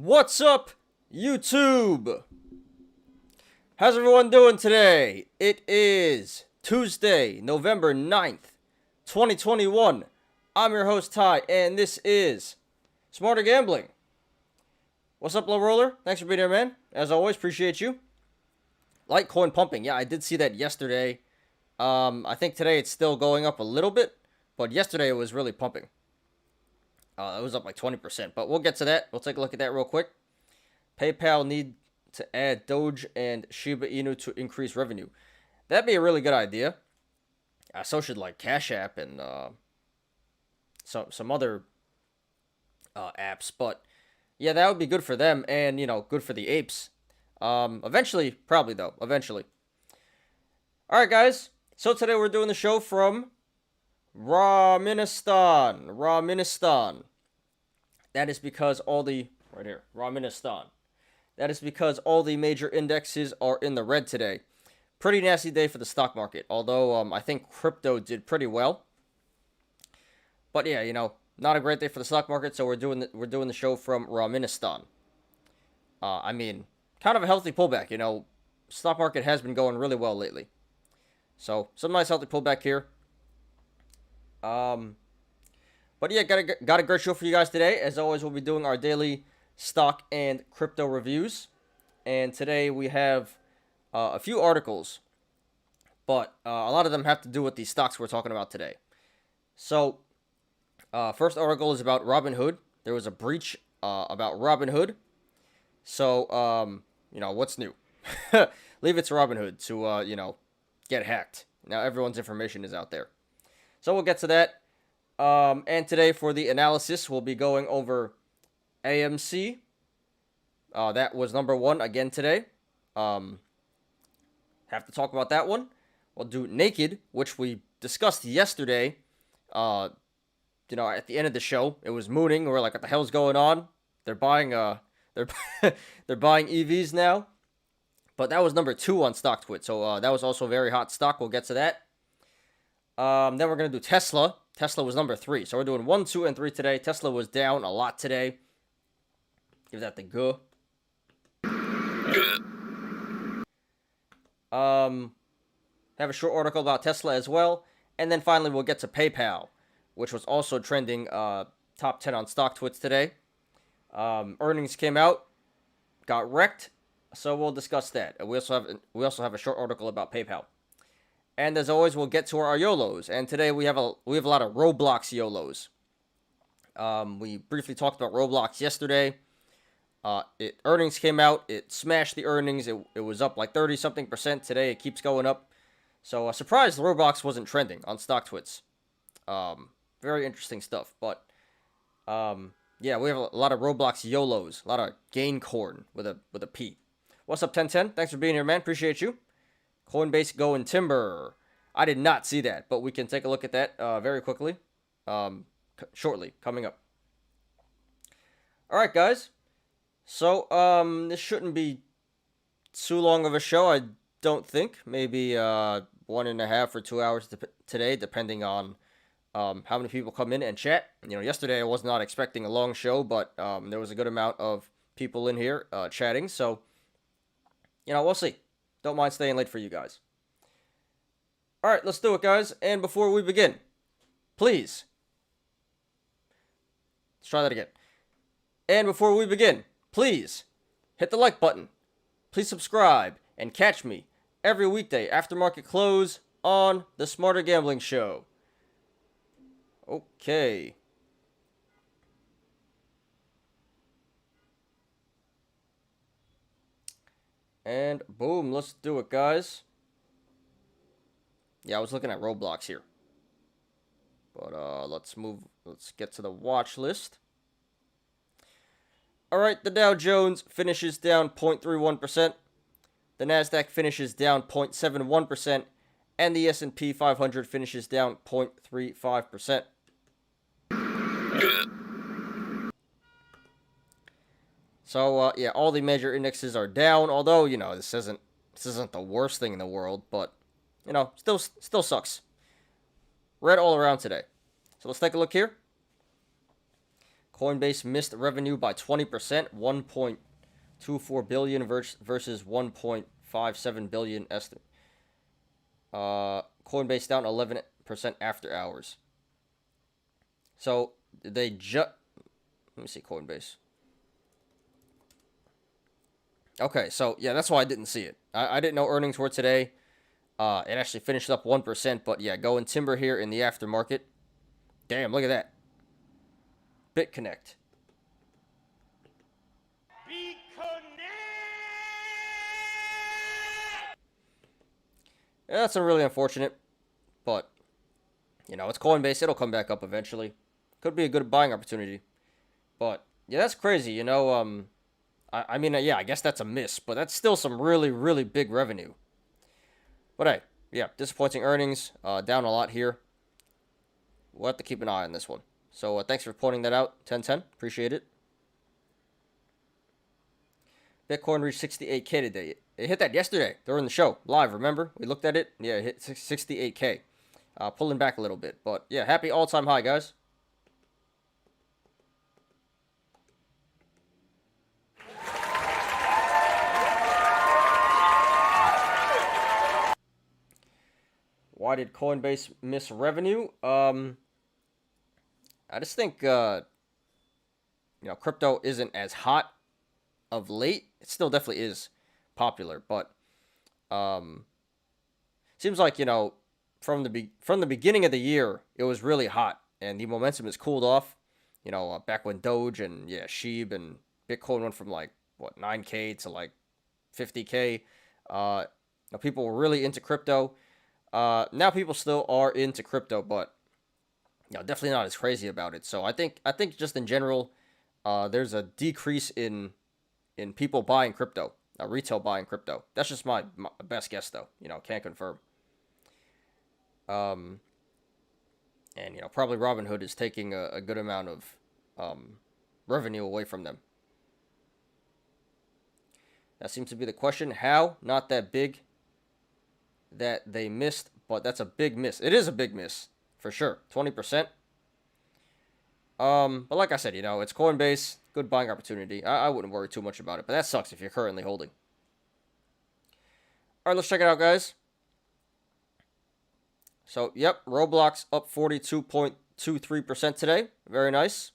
What's up, YouTube? How's everyone doing today? It is Tuesday, November 9th, 2021. I'm your host, Ty, and this is Smarter Gambling. What's up, Low Roller? Thanks for being here, man. As always, appreciate you. Litecoin pumping. Yeah, I did see that yesterday. I think today it's still going up a little bit, but yesterday it was really pumping. It was up like 20%, but we'll get to that. We'll take a look at that real quick. PayPal need to add Doge and Shiba Inu to increase revenue. That'd be a really good idea. So should like Cash App and some other apps. But yeah, that would be good for them and, good for the apes. Eventually, probably though. Eventually. All right, guys. So today we're doing the show from Raministan. That is because all the Raministan. That is because all the major indexes are in the red today. Pretty nasty day for the stock market. Although I think crypto did pretty well. But yeah, not a great day for the stock market. So we're doing the show from Raministan. Kind of a healthy pullback. Stock market has been going really well lately. So some nice healthy pullback here. But yeah, got a great show for you guys today. As always, we'll be doing our daily stock and crypto reviews. And today we have a few articles, but a lot of them have to do with the stocks we're talking about today. So, first article is about Robinhood. There was a breach about Robinhood. So, what's new? Leave it to Robinhood to, get hacked. Now everyone's information is out there. So we'll get to that. And today for the analysis, we'll be going over AMC. That was number one again today. Have to talk about that one. We'll do NAKD, which we discussed yesterday. At the end of the show, it was mooning. We're like, what the hell's going on? They're buying they're buying EVs now. But that was number two on StockTwit. So that was also a very hot stock. We'll get to that. Then we're going to do Tesla. Tesla was number 3. So we're doing 1, 2, and 3 today. Tesla was down a lot today. Give that the go. Have a short article about Tesla as well. And then finally we'll get to PayPal, which was also trending top 10 on StockTwits today. Earnings came out. Got wrecked. So we'll discuss that. We also have a short article about PayPal. And as always, we'll get to our Yolos. And today we have a lot of Roblox Yolos. We briefly talked about Roblox yesterday. Earnings came out. It smashed the earnings. It was up like 30-something%. Today it keeps going up. So surprised Roblox wasn't trending on StockTwits. Very interesting stuff. But yeah, we have a lot of Roblox Yolos. A lot of gain corn with a P. What's up, 1010? Thanks for being here, man. Appreciate you. Coinbase going timber. I did not see that, but we can take a look at that very quickly. Shortly, coming up. All right, guys. So, this shouldn't be too long of a show, I don't think. Maybe 1.5 or 2 hours today, depending on how many people come in and chat. Yesterday I was not expecting a long show, but there was a good amount of people in here chatting. So, we'll see. Don't mind staying late for you guys. All right, let's do it, guys. And before we begin, please. Let's try that again. And before we begin, please hit the like button. Please subscribe and catch me every weekday after market close on the Smarter Gambling Show. Okay. And boom, let's do it, guys. Yeah, I was looking at Roblox here. But let's get to the watch list. All right, the Dow Jones finishes down 0.31%. The Nasdaq finishes down 0.71%, and the S&P 500 finishes down 0.35%. So, yeah, all the major indexes are down, although, this isn't the worst thing in the world, but, still sucks. Red all around today. So let's take a look here. Coinbase missed revenue by 20%, 1.24 billion versus 1.57 billion estimate. Coinbase down 11% after hours. So they just, let me see Coinbase. Okay, so yeah, that's why I didn't see it. I didn't know earnings were today. It actually finished up 1%, but yeah, going timber here in the aftermarket. Damn, look at that. BitConnect. Yeah, that's really unfortunate, but you know, it's Coinbase. It'll come back up eventually. Could be a good buying opportunity. But yeah, that's crazy. You know, I mean, yeah, I guess that's a miss, but that's still some really, really big revenue. But hey, yeah, disappointing earnings. Down a lot here. We'll have to keep an eye on this one. So thanks for pointing that out, 1010. Appreciate it. Bitcoin reached 68K today. It hit that yesterday during the show, live, remember? We looked at it. Yeah, it hit 68K. Pulling back a little bit. But yeah, happy all-time high, guys. Why did Coinbase miss revenue? I just think, you know, crypto isn't as hot of late. It still definitely is popular, but seems like, you know, from the beginning of the year, it was really hot, and the momentum has cooled off. You know, back when Doge and yeah, Sheeb and Bitcoin went from like what 9K to like 50K. People were really into crypto. Now people still are into crypto, but you know, definitely not as crazy about it. So I think just in general, there's a decrease in people buying crypto, retail buying crypto. That's just my best guess, though. You know, can't confirm. And you know, probably Robinhood is taking a good amount of revenue away from them. That seems to be the question. How? Not that big that they missed, but that's a big miss. It is a big miss, for sure. 20%. But like I said, you know, it's Coinbase. Good buying opportunity. I wouldn't worry too much about it, but that sucks if you're currently holding. All right, let's check it out, guys. So, yep, Roblox up 42.23% today. Very nice.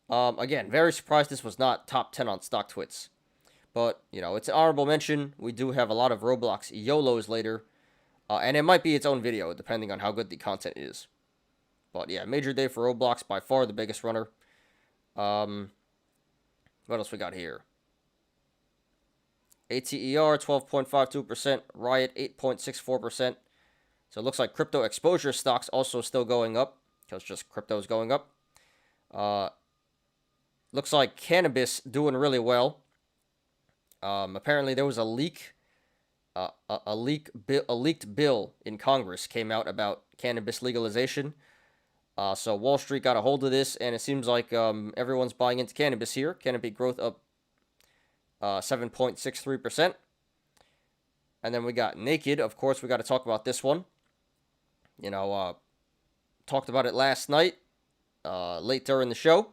Again, very surprised this was not top 10 on StockTwits. But, you know, it's an honorable mention. We do have a lot of Roblox Yolos later. And it might be its own video, depending on how good the content is. But, yeah, major day for Roblox. By far the biggest runner. What else we got here? ATER, 12.52%. Riot, 8.64%. So it looks like crypto exposure stocks also still going up. Because just crypto is going up. Looks like cannabis doing really well. Apparently there was a leak, a leaked bill in Congress came out about cannabis legalization. So Wall Street got a hold of this, and it seems like everyone's buying into cannabis here. Cannabis growth up 7.63%. And then we got NAKD. Of course, we got to talk about this one. You know, talked about it last night, late during the show.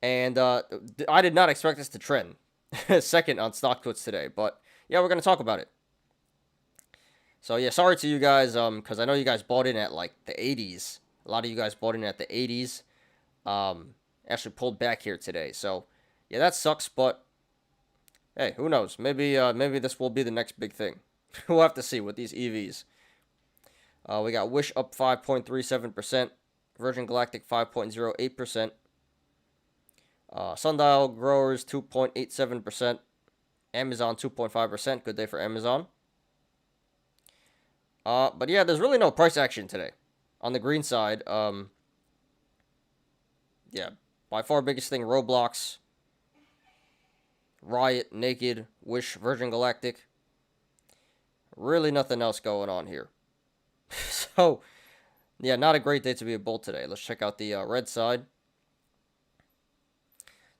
And I did not expect this to trend second on StockTwits today. But, yeah, we're going to talk about it. So, yeah, sorry to you guys, because I know you guys bought in at, like, the 80s. A lot of you guys bought in at the 80s. Actually pulled back here today. So, yeah, that sucks, but hey, who knows? Maybe this will be the next big thing. We'll have to see with these EVs. We got Wish up 5.37%. Virgin Galactic 5.08%. Sundial Growers 2.87%. Amazon 2.5%. Good day for Amazon. But yeah, there's really no price action today. On the green side, yeah, by far biggest thing, Roblox, Riot, NAKD, Wish, Virgin Galactic. Really nothing else going on here. So, yeah, not a great day to be a bull today. Let's check out the red side.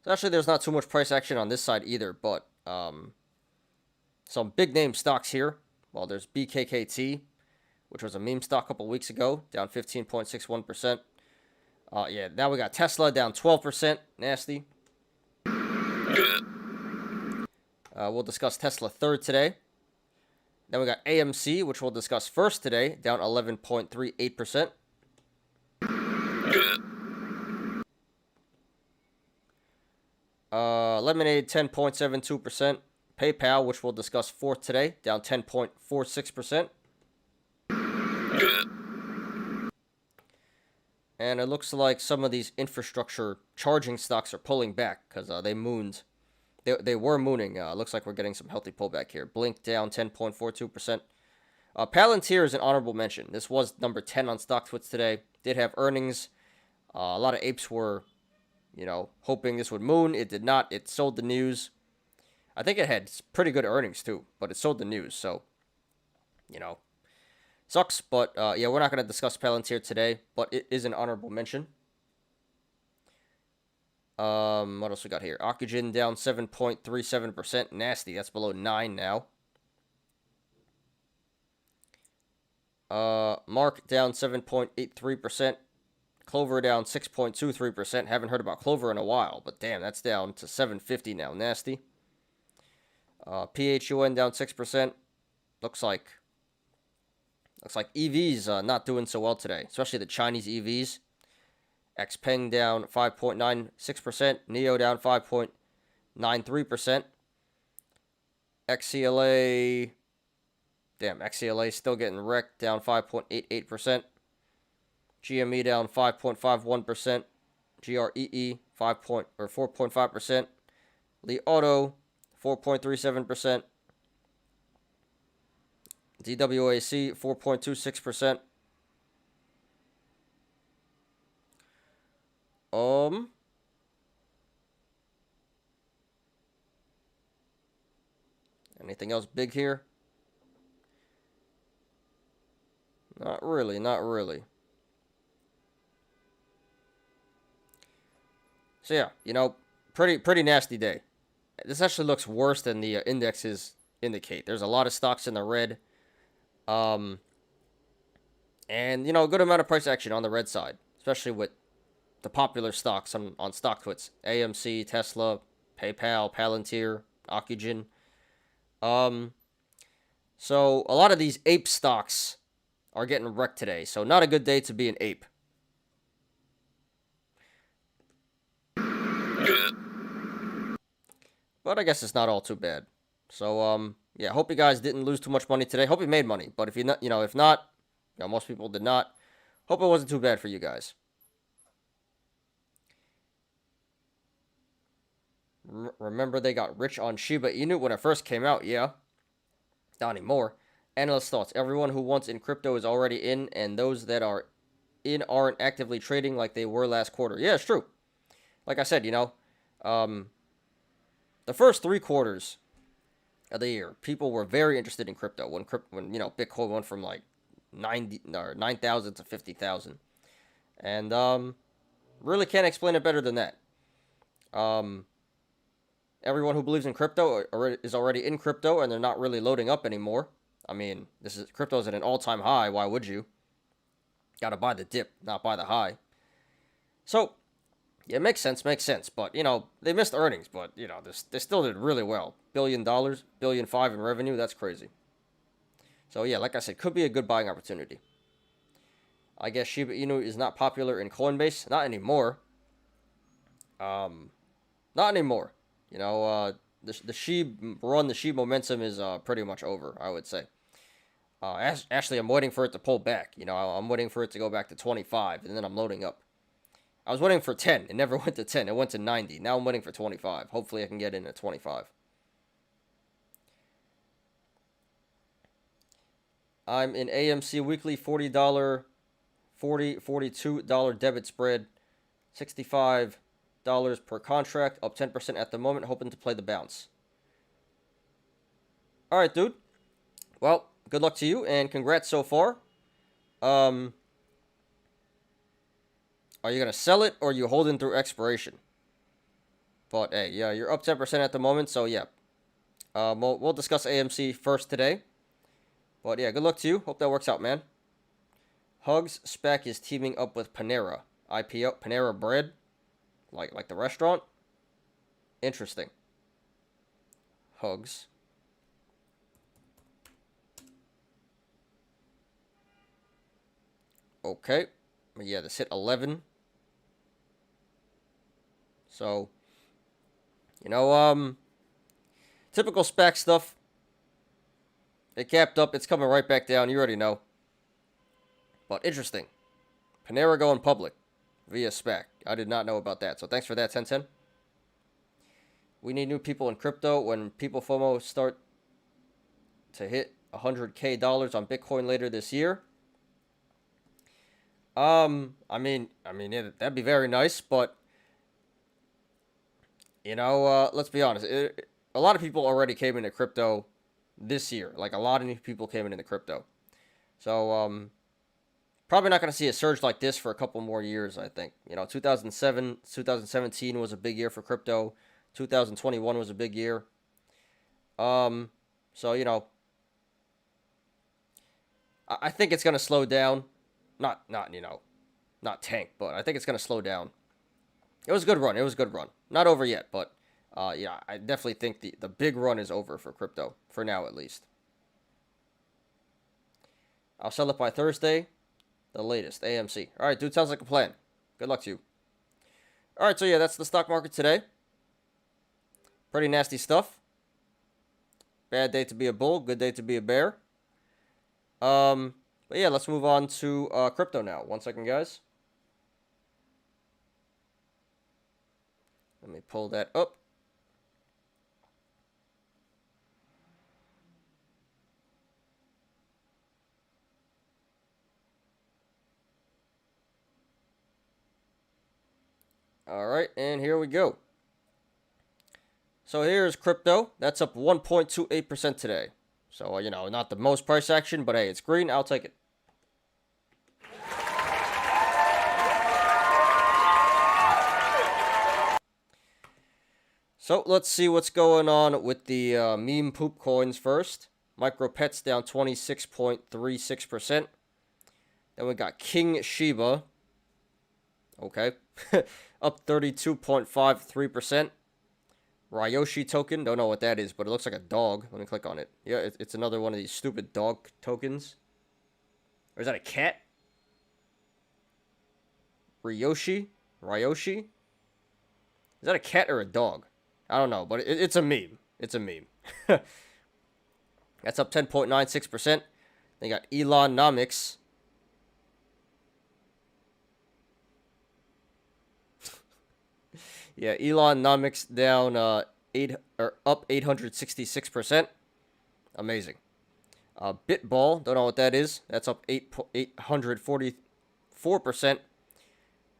So actually, there's not too much price action on this side either, but some big name stocks here. Well, there's BKKT, which was a meme stock a couple weeks ago, down 15.61%. Yeah, now we got Tesla down 12%. Nasty. We'll discuss Tesla third today. Then we got AMC, which we'll discuss first today, down 11.38%. Lemonade 10.72%. PayPal, which we'll discuss fourth today, down 10.46%. And it looks like some of these infrastructure charging stocks are pulling back because they mooned. They were mooning. Looks like we're getting some healthy pullback here. Blink down 10.42%. Palantir is an honorable mention. This was number 10 on StockTwits today. Did have earnings. A lot of apes were, hoping this would moon. It did not. It sold the news. I think it had pretty good earnings too, but it sold the news. So, sucks. But yeah, we're not going to discuss Palantir today, but it is an honorable mention. What else we got here? Oxygen down 7.37%. Nasty. That's below 9 now. Mark down 7.83%. Clover down 6.23%. Haven't heard about Clover in a while, but damn, that's down to 750 now. Nasty. PHUN down 6%. Looks like EVs not doing so well today, especially the Chinese EVs. Xpeng down 5.96%. NEO down 5.93%. XCLA. Damn, XCLA still getting wrecked, down 5.88%. GME down 5.51%. GREE 4.5%. Li Auto 4.37%. DWAC 4.26%. Anything else big here? Not really. So yeah, pretty nasty day. This actually looks worse than the indexes indicate. There's a lot of stocks in the red. And a good amount of price action on the red side, especially with the popular stocks on StockTwits. AMC, Tesla, PayPal, Palantir, Oxygen. So a lot of these ape stocks are getting wrecked today. So not a good day to be an ape. But I guess it's not all too bad. So yeah, hope you guys didn't lose too much money today. Hope you made money. But if you not, if not, most people did not. Hope it wasn't too bad for you guys. Remember they got rich on Shiba Inu when it first came out? Yeah. Not anymore. Analyst thoughts. Everyone who wants in crypto is already in, and those that are in aren't actively trading like they were last quarter. Yeah, it's true. Like I said, the first 3 quarters of the year, people were very interested in crypto when Bitcoin went from like 9,000 to 50,000, and really can't explain it better than that. Everyone who believes in crypto is already in crypto, and they're not really loading up anymore. I mean, crypto's at an all-time high. Why would you? Gotta buy the dip, not buy the high. So, yeah, it makes sense. But, they missed earnings, but, they still did really well. $1 billion, $1.5 billion in revenue. That's crazy. So, yeah, like I said, could be a good buying opportunity. I guess Shiba Inu is not popular in Coinbase. Not anymore. The SHIB run, the SHIB momentum is pretty much over, I would say. Actually, I'm waiting for it to pull back. I'm waiting for it to go back to 25, and then I'm loading up. I was waiting for 10. It never went to 10. It went to 90. Now I'm waiting for 25. Hopefully I can get in at 25. I'm in AMC weekly $42 debit spread, $65 per contract, up 10% at the moment, hoping to play the bounce. All right, dude. Well, good luck to you, and congrats so far. Are you going to sell it, or are you holding through expiration? But, hey, yeah, you're up 10% at the moment, so, yeah. We'll discuss AMC first today. But, yeah, good luck to you. Hope that works out, man. Hugs SPAC is teaming up with Panera. IPO, Panera Bread, like the restaurant. Interesting. Hugs. Okay. Yeah, this hit 11. So, typical SPAC stuff. It capped up. It's coming right back down. You already know. But interesting. Panera going public via SPAC. I did not know about that. So thanks for that, 1010. We need new people in crypto. When people FOMO start to hit $100K on Bitcoin later this year. That'd be very nice, but let's be honest. A lot of people already came into crypto this year. Like a lot of new people came into crypto. So probably not going to see a surge like this for a couple more years, I think. 2017 was a big year for crypto. 2021 was a big year. So, I think it's going to slow down. Not tank, but I think it's going to slow down. It was a good run. Not over yet, but I definitely think the big run is over for crypto, for now at least. I'll sell it by Thursday. The latest, AMC. All right, dude, sounds like a plan. Good luck to you. All right, so yeah, that's the stock market today. Pretty nasty stuff. Bad day to be a bull, good day to be a bear. But yeah, let's move on to crypto now. 1 second, guys. Let me pull that up. All right, and here we go. So here's crypto. That's up 1.28% today. So, not the most price action, but hey, it's green. I'll take it. So let's see what's going on with the meme poop coins first. MicroPets down 26.36%. Then we got King Shiba. Okay. Up 32.53%. Ryoshi token. Don't know what that is, but it looks like a dog. Let me click on it. Yeah, it's another one of these stupid dog tokens. Or is that a cat? Ryoshi? Is that a cat or a dog? I don't know, but it's a meme. It's a meme. That's up 10.96%. Then you got Elonomics. Yeah, Elonomics down up 866%. Amazing. Bitball, don't know what that is. That's up 844%.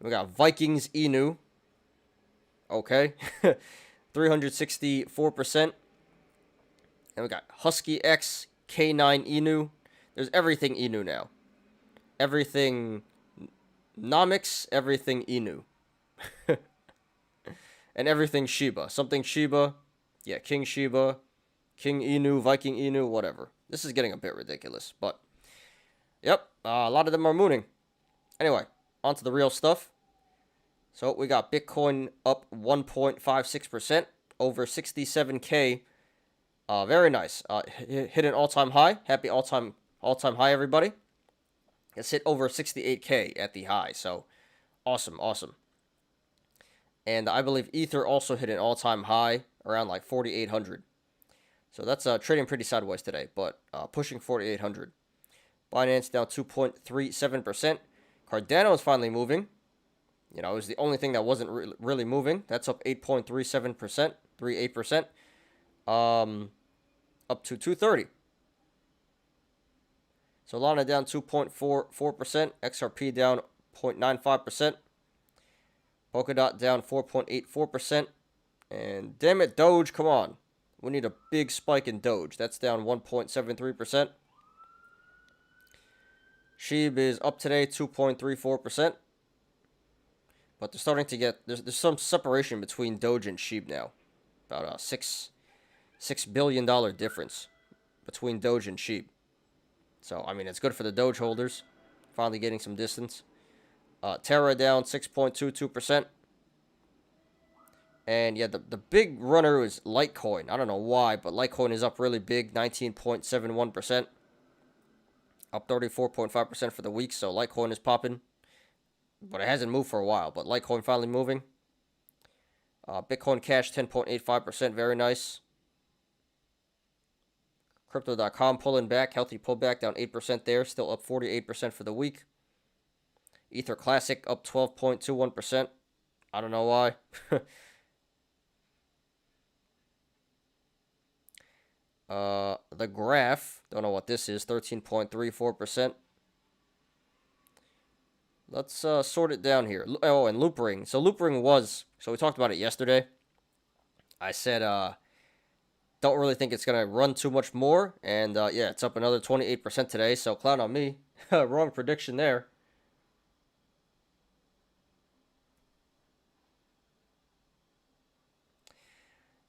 We got Vikings Inu. Okay. 364%. And we got Husky X K9 Inu. There's everything Inu now. Everything Nomics, everything Inu. And everything Shiba. Something Shiba. Yeah, King Shiba. King Inu, Viking Inu, whatever. This is getting a bit ridiculous, but yep, a lot of them are mooning. Anyway, on to the real stuff. So we got Bitcoin up 1.56%, over 67K. Very nice. Hit an all-time high. Happy all-time high, everybody. It's hit over 68K at the high, so awesome. And I believe Ether also hit an all-time high around like 4,800. So that's trading pretty sideways today, but pushing 4,800. Binance down 2.37%. Cardano is finally moving. It was the only thing that wasn't really moving. That's up 8.37%, 38%. Up to 230. Solana down 2.44%. XRP down 0.95%. Polkadot down 4.84%. And damn it, Doge, come on. We need a big spike in Doge. That's down 1.73%. SHIB is up today, 2.34%. But they're starting to get... There's some separation between Doge and SHIB now. About a $6 billion difference between Doge and SHIB. So, it's good for the Doge holders. Finally getting some distance. Terra down 6.22%. And yeah, the big runner is Litecoin. I don't know why, but Litecoin is up really big, 19.71%. Up 34.5% for the week, so Litecoin is popping. But it hasn't moved for a while, but Litecoin finally moving. Bitcoin Cash 10.85%, very nice. Crypto.com pulling back, healthy pullback, down 8% there, still up 48% for the week. Ether Classic up 12.21%. I don't know why. The graph, don't know what this is, 13.34%. Let's sort it down here. Oh, and Loop Ring. So Loop Ring was, so we talked about it yesterday. I said, don't really think it's going to run too much more. And yeah, it's up another 28% today, so clown on me. Wrong prediction there.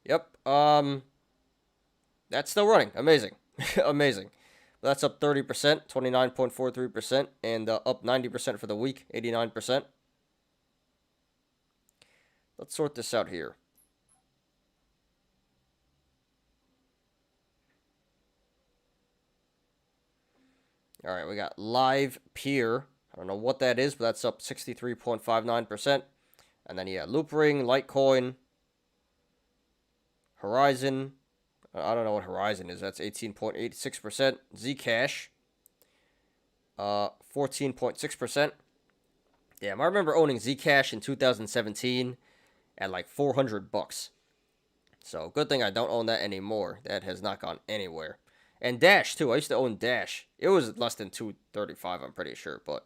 Yep. That's still running. Amazing. Amazing. That's up 30%, 29.43%, and up 90% for the week, 89%. Let's sort this out here. All right, we got Live Peer. I don't know what that is, but that's up 63.59%. And then, yeah, Loop Ring, Litecoin, Horizon. I don't know what Horizon is. That's 18.86%. Zcash, 14.6%. Damn, I remember owning Zcash in 2017 at like $400. So good thing I don't own that anymore. That has not gone anywhere. And Dash too. I used to own Dash. It was less than 235, I'm pretty sure, but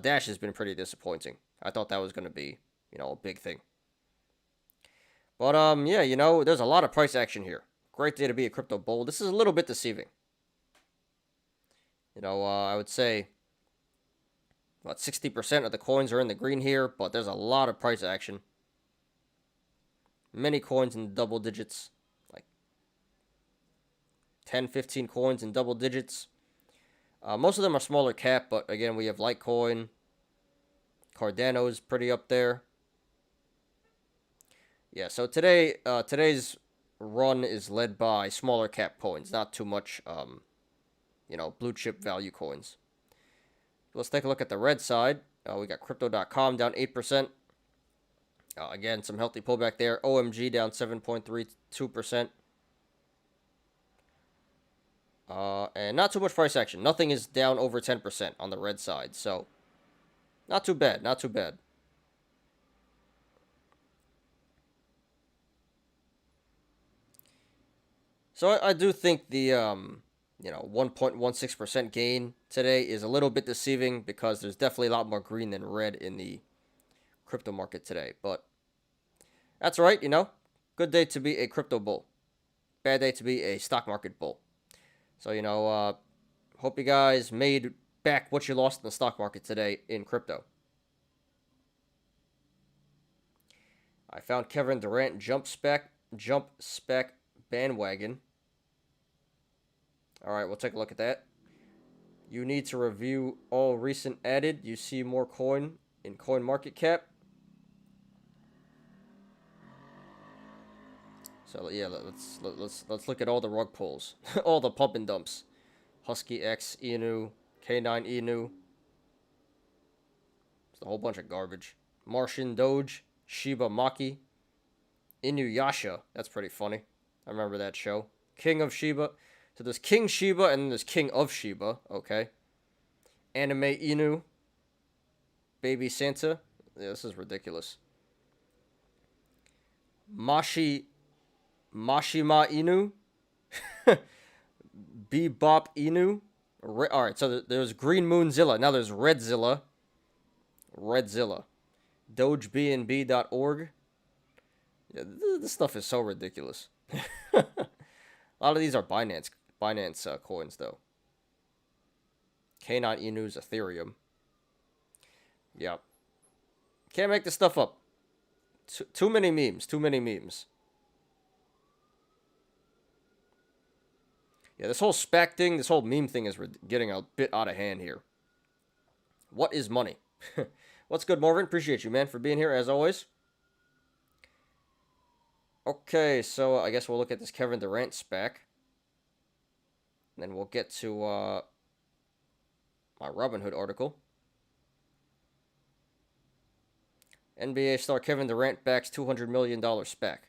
Dash has been pretty disappointing. I thought that was going to be, a big thing. But yeah, there's a lot of price action here. Great day to be a crypto bull. This is a little bit deceiving. I would say about 60% of the coins are in the green here, but there's a lot of price action. Many coins in double digits, like 10, 15 coins in double digits. Most of them are smaller cap, but again, we have Litecoin. Cardano is pretty up there. Yeah, so today's run is led by smaller cap coins, not too much, blue chip value coins. Let's take a look at the red side. We got Crypto.com down 8%. Again, some healthy pullback there. OMG down 7.32%. And not too much price action. Nothing is down over 10% on the red side. So, not too bad. Not too bad. So, I do think the, 1.16% gain today is a little bit deceiving because there's definitely a lot more green than red in the crypto market today. But that's right, good day to be a crypto bull. Bad day to be a stock market bull. So, hope you guys made back what you lost in the stock market today in crypto. I found Kevin Durant jump spec bandwagon. All right, we'll take a look at that. You need to review all recent added. You see more coin in coin market cap. So yeah, let's look at all the rug pulls, all the pump and dumps. Husky X, Inu, K9 Inu. It's a whole bunch of garbage. Martian Doge, Shiba Maki, Inuyasha. That's pretty funny. I remember that show. King of Shiba. So there's King Shiba and then there's King of Shiba. Okay. Anime Inu. Baby Santa. Yeah, this is ridiculous. Mashima Inu. Bebop Inu. Alright, so there's Green Moonzilla. Now there's Redzilla. DogeBnB.org. Yeah, this stuff is so ridiculous. A lot of these are Binance coins, though. K9 Inu's Ethereum. Yep. Can't make this stuff up. Too many memes. Yeah, this whole SPAC thing, this whole meme thing is getting a bit out of hand here. What is money? What's good, Marvin? Appreciate you, man, for being here as always. Okay, so I guess we'll look at this Kevin Durant spec. And then we'll get to my Robinhood article. NBA star Kevin Durant backs $200 million spec.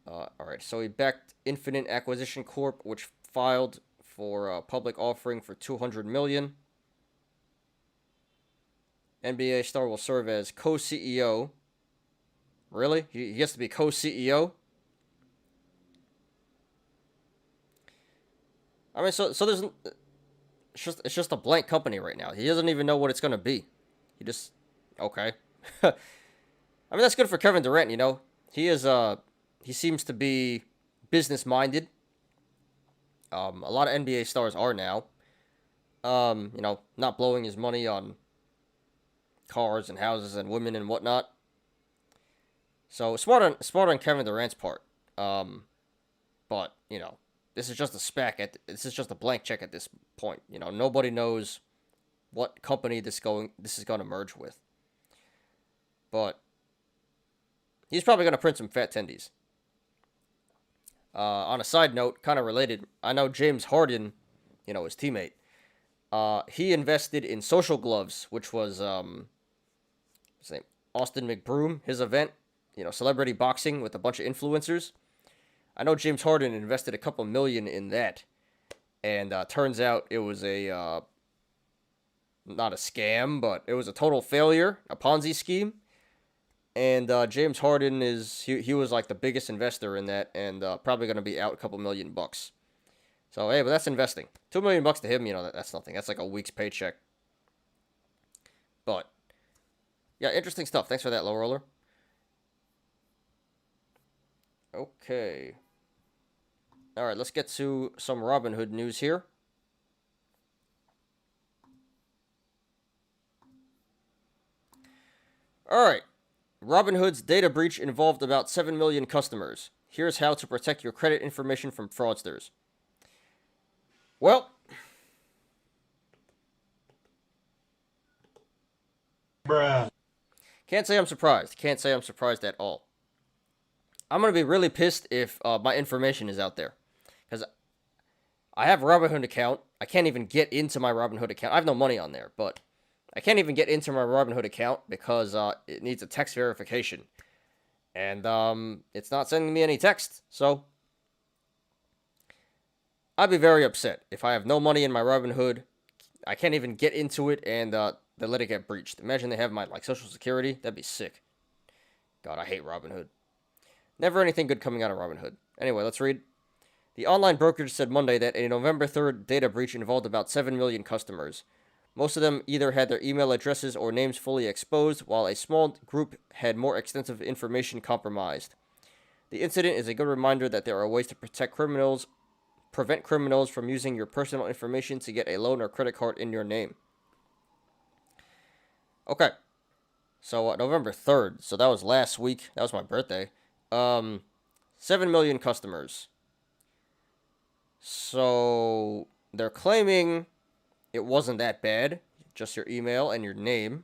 Alright, so he backed Infinite Acquisition Corp, which filed for a public offering for $200 million. NBA star will serve as co-CEO. Really? He gets to be co-CEO? I mean, so there's... It's just a blank company right now. He doesn't even know what it's going to be. He just... Okay. I mean, that's good for Kevin Durant, you know? He seems to be business-minded. A lot of NBA stars are now. You know, not blowing his money on cars and houses and women and whatnot. So smart on Kevin Durant's part. But you know, this is just a spec. This is just a blank check at this point. You know, nobody knows what company this is going to merge with. But he's probably going to print some fat tendies. On a side note, kind of related, I know James Harden, you know, his teammate. He invested in Social Gloves, which was what's his name? Austin McBroom, his event. You know, celebrity boxing with a bunch of influencers. I know James Harden invested a couple million in that. And turns out it was not a scam, but it was a total failure, a Ponzi scheme. And James Harden he was like the biggest investor in that, and probably going to be out a couple $1 million. So, hey, but that's investing. $2 million to him, you know, that's nothing. That's like a week's paycheck. But, yeah, interesting stuff. Thanks for that, Low Roller. Okay. All right, let's get to some Robinhood news here. All right. Robinhood's data breach involved about 7 million customers. Here's how to protect your credit information from fraudsters. Well, Bruh. Can't say I'm surprised. Can't say I'm surprised at all. I'm going to be really pissed if my information is out there. Because I have a Robinhood account. I can't even get into my Robinhood account. I have no money on there, but I can't even get into my Robinhood account because it needs a text verification. And it's not sending me any text. So I'd be very upset if I have no money in my Robinhood. I can't even get into it, and they let it get breached. Imagine they have my Social Security. That'd be sick. God, I hate Robinhood. Never anything good coming out of Robinhood. Anyway, let's read. The online brokerage said Monday that a November 3rd data breach involved about 7 million customers. Most of them either had their email addresses or names fully exposed, while a small group had more extensive information compromised. The incident is a good reminder that there are ways to prevent criminals from using your personal information to get a loan or credit card in your name. Okay. So, November 3rd. So, that was last week. That was my birthday. 7 million customers. So, they're claiming it wasn't that bad. Just your email and your name.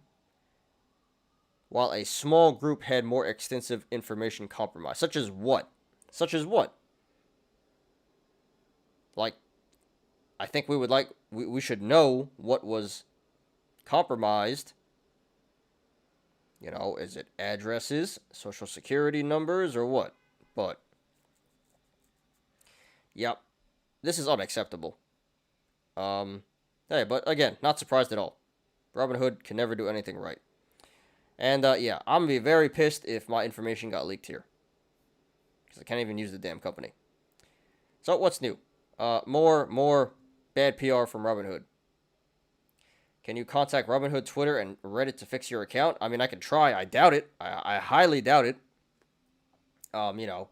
While a small group had more extensive information compromised. Such as what? Such as what? Like, I think we should know what was compromised. You know, is it addresses, social security numbers, or what? But, yep, this is unacceptable. Hey, but again, not surprised at all. Robinhood can never do anything right. And, yeah, I'm gonna be very pissed if my information got leaked here. Because I can't even use the damn company. So, what's new? More bad PR from Robinhood. Can you contact Robinhood Twitter and Reddit to fix your account? I mean, I can try. I doubt it. I highly doubt it. You know,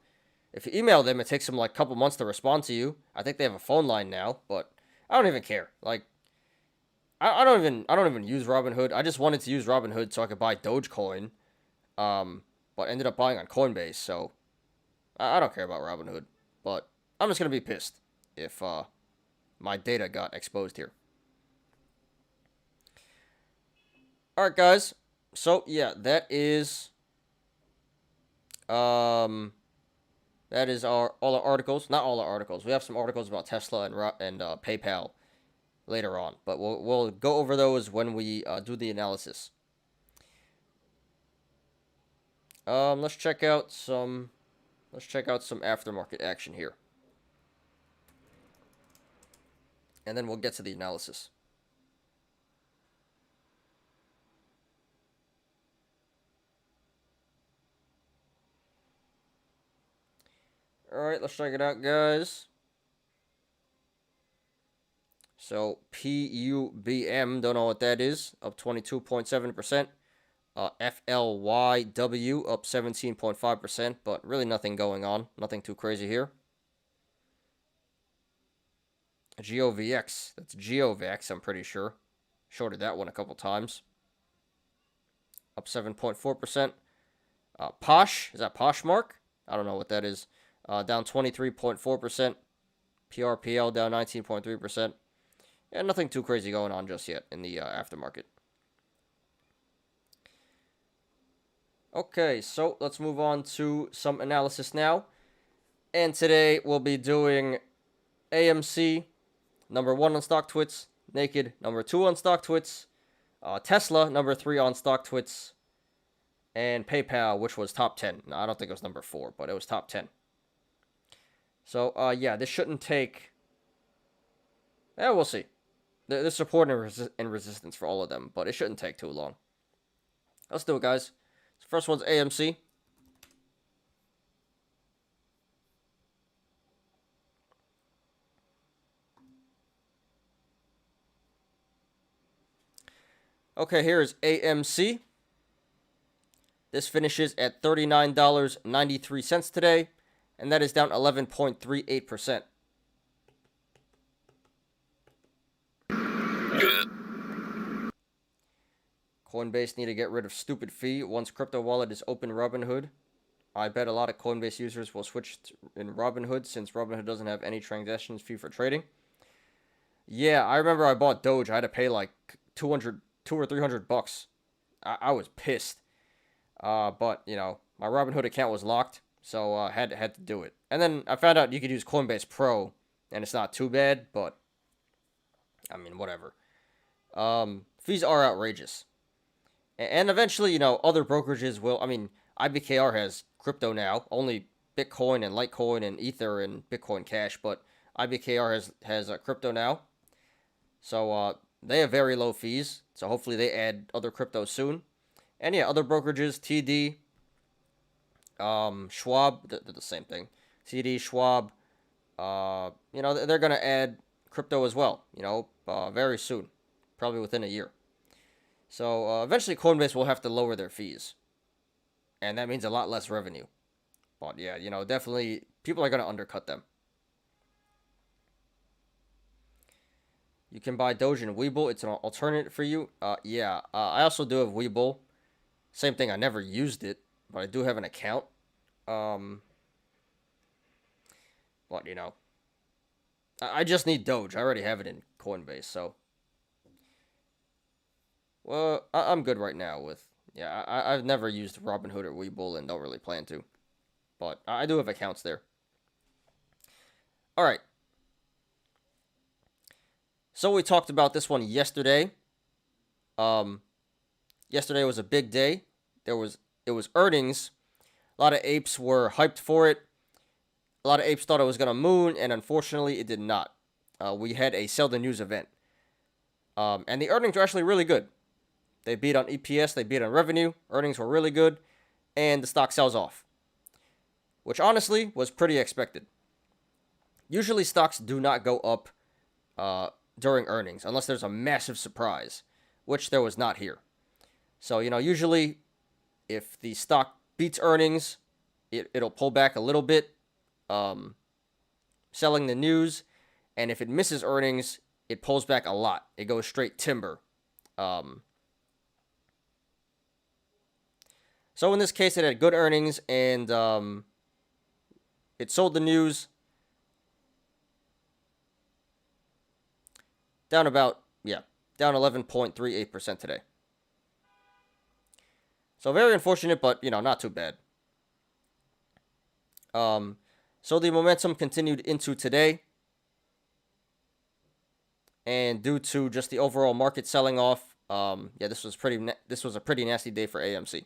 if you email them, it takes them like a couple months to respond to you. I think they have a phone line now, but I don't even care. Like, I don't even use Robinhood. I just wanted to use Robinhood so I could buy Dogecoin, but ended up buying on Coinbase. So I don't care about Robinhood, but I'm just gonna be pissed if my data got exposed here. All right, guys. So yeah, that is our all our articles. Not all our articles. We have some articles about Tesla and PayPal later on, but we'll go over those when we do the analysis. Let's check out some aftermarket action here, and then we'll get to the analysis. All right, let's check it out, guys. So PUBM, don't know what that is, up 22.7%. FLYW up 17.5%, but really nothing going on. Nothing too crazy here. GOVX, that's GeoVax, I'm pretty sure. Shorted that one a couple times. Up 7.4%. Posh, is that Poshmark? I don't know what that is. Down 23.4%. PRPL down 19.3%. And nothing too crazy going on just yet in the aftermarket. Okay, so let's move on to some analysis now. And today we'll be doing AMC, number 1 on StockTwits, NAKD, number 2 on StockTwits, Tesla, number 3 on StockTwits, and PayPal, which was top 10. No, I don't think it was number 4, but it was top 10. So, yeah, this shouldn't take... Yeah, we'll see. There's support and resistance for all of them, but it shouldn't take too long. Let's do it, guys. First one's AMC. Okay, here is AMC. This finishes at $39.93 today, and that is down 11.38%. Coinbase need to get rid of stupid fee once crypto wallet is open Robinhood. I bet a lot of Coinbase users will switch in Robinhood since Robinhood doesn't have any transactions fee for trading. Yeah, I remember I bought Doge. I had to pay like $200 or $300. I was pissed. But you know, my Robinhood account was locked, so I had to do it. And then I found out you could use Coinbase Pro, and it's not too bad. But I mean, whatever. Fees are outrageous. And eventually, you know, other brokerages will. I mean, IBKR has crypto now, only Bitcoin and Litecoin and Ether and Bitcoin Cash, but IBKR has crypto now. So they have very low fees. So hopefully they add other crypto soon. And yeah, other brokerages, TD, Schwab, they're the same thing. TD, Schwab, you know, they're gonna add crypto as well. You know, very soon, probably within a year. So eventually Coinbase will have to lower their fees. And that means a lot less revenue. But yeah, you know, definitely people are going to undercut them. You can buy Doge and Webull. It's an alternate for you. Yeah, I also do have Webull. Same thing, I never used it, but I do have an account. But, you know, I just need Doge. I already have it in Coinbase, so... Well, I'm good right now with... Yeah, I've never used Robinhood or Webull and don't really plan to. But I do have accounts there. Alright. So we talked about this one yesterday. Yesterday was a big day. It was earnings. A lot of apes were hyped for it. A lot of apes thought it was going to moon, and unfortunately it did not. We had a sell the news event. And the earnings were actually really good. They beat on EPS, they beat on revenue, earnings were really good, and the stock sells off. Which honestly was pretty expected. Usually stocks do not go up during earnings unless there's a massive surprise, which there was not here. So, you know, usually if the stock beats earnings, it'll pull back a little bit, selling the news, and if it misses earnings, it pulls back a lot. It goes straight timber. So in this case, it had good earnings, and it sold the news down 11.38% today. So very unfortunate, but not too bad. So the momentum continued into today, and due to just the overall market selling off, this was a pretty nasty day for AMC.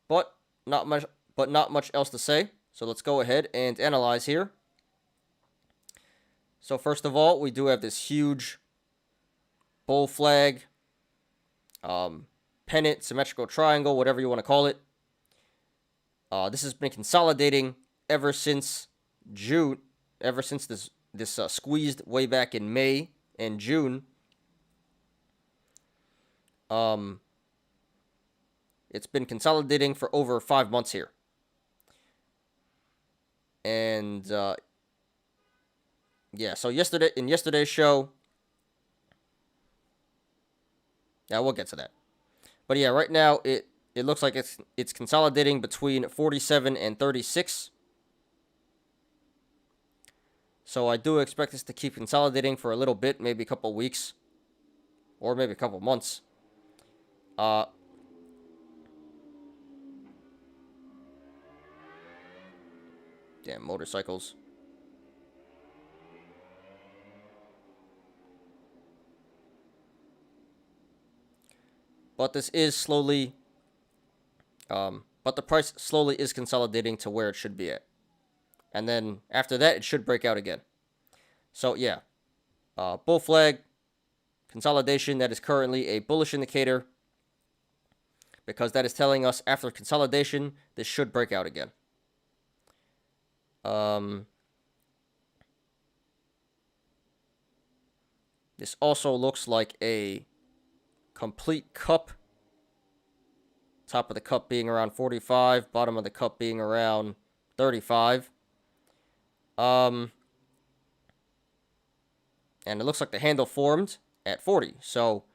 But not much else to say. So let's go ahead and analyze here. So first of all, we do have this huge bull flag, pennant, symmetrical triangle, whatever you want to call it. This has been consolidating ever since June, ever since this squeezed way back in May and June. It's been consolidating for over 5 months here. And so in yesterday's show, we'll get to that. But yeah, right now it looks like it's consolidating between 47 and 36. So I do expect this to keep consolidating for a little bit, maybe a couple weeks, or maybe a couple months. Damn motorcycles. But this is slowly, but the price slowly is consolidating to where it should be at. And then after that, it should break out again. So yeah, bull flag, consolidation, that is currently a bullish indicator, because that is telling us after consolidation, this should break out again. This also looks like a complete cup. Top of the cup being around 45, bottom of the cup being around 35. And it looks like the handle formed at 40. So,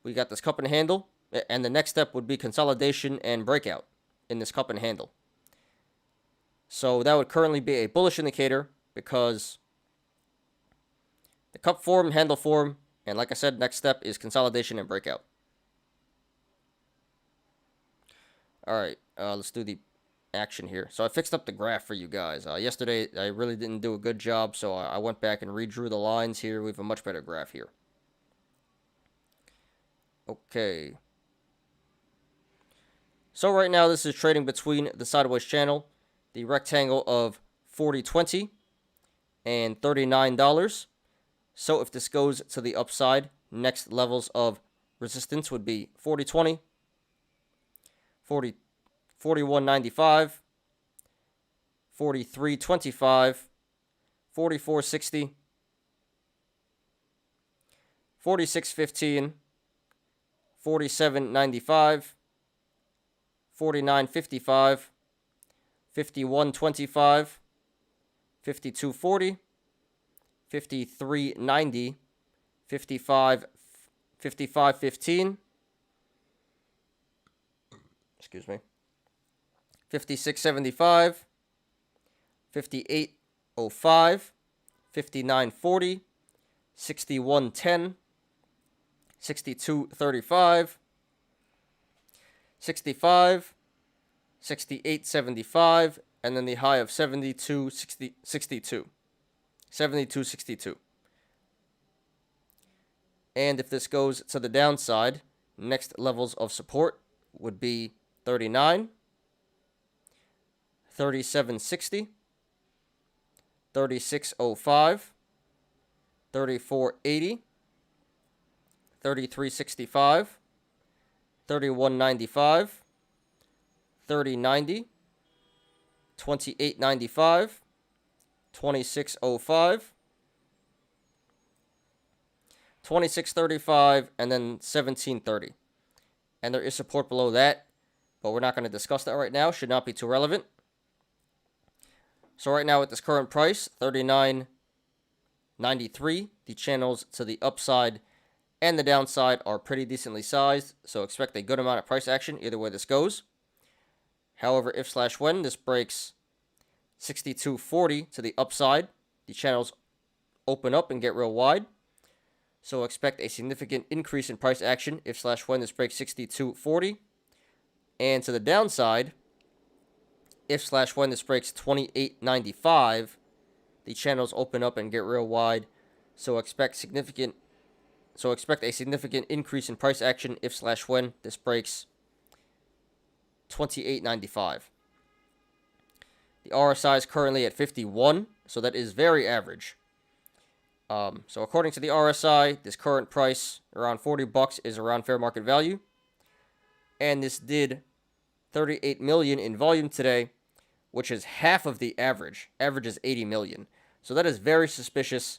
we got this cup and handle, and the next step would be consolidation and breakout in this cup and handle. So that would currently be a bullish indicator, because the cup form, handle form, and like I said, next step is consolidation and breakout. All right, let's do the action here. So I fixed up the graph for you guys. Yesterday, I really didn't do a good job, so I went back and redrew the lines here. We have a much better graph here. Okay. So right now, this is trading between the sideways channel, the rectangle of 40.20 and $39. So if this goes to the upside, next levels of resistance would be 40.20, 41.95, 43.25, 44.60, 46.15, 47.95, 49.55, 51.25, 52.40, 53.90, 55.15, excuse me, 56.75, 58.05, 59.40, 61.10, 62.35, 65, 68.75, and then the high of 72.62. 72.62. And if this goes to the downside, next levels of support would be 39, 37.60, 36.05, 34.80, 33.65, 31.95, 30.90, 28.95, 26.05, 26.35, and then 17.30. And there is support below that, but we're not going to discuss that right now. Should not be too relevant. So right now at this current price, 39.93, the channels to the upside and the downside are pretty decently sized, so expect a good amount of price action either way this goes. However, if/when this breaks 62.40 to the upside, the channels open up and get real wide. So expect a significant increase in price action if slash when this breaks 62.40. And to the downside, if slash when this breaks 28.95, the channels open up and get real wide. So expect a significant increase in price action if slash when this breaks 28.95. The RSI is currently at 51, so that is very average. So according to the RSI, this current price around $40 is around fair market value, and this did 38 million in volume today, which is half of the average. Average is 80 million, so that is very suspicious.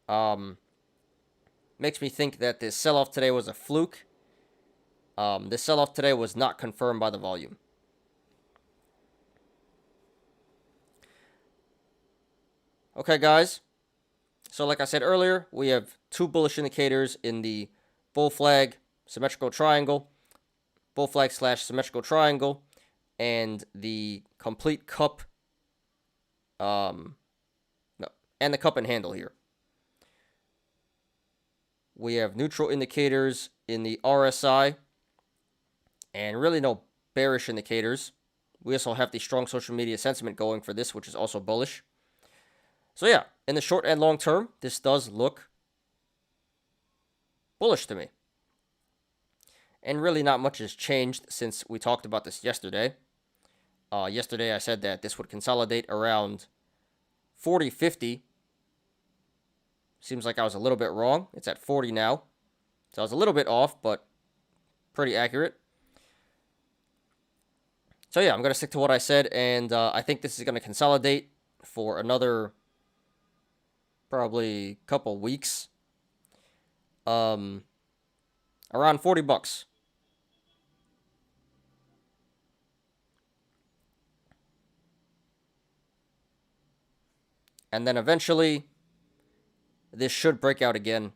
Makes me think that this sell-off today was a fluke. This sell-off today was not confirmed by the volume. Okay, guys. So like I said earlier, we have two bullish indicators in the bull flag symmetrical triangle, bull flag slash symmetrical triangle, and the complete cup, and the cup and handle here. We have neutral indicators in the RSI, and really no bearish indicators. We also have the strong social media sentiment going for this, which is also bullish. So yeah, in the short and long term, this does look bullish to me. And really not much has changed since we talked about this yesterday. Yesterday I said that this would consolidate around 40.50. Seems like I was a little bit wrong. It's at 40 now. So I was a little bit off, but pretty accurate. So yeah, I'm going to stick to what I said, and I think this is going to consolidate for another probably couple weeks. Around $40. And then eventually, this should break out again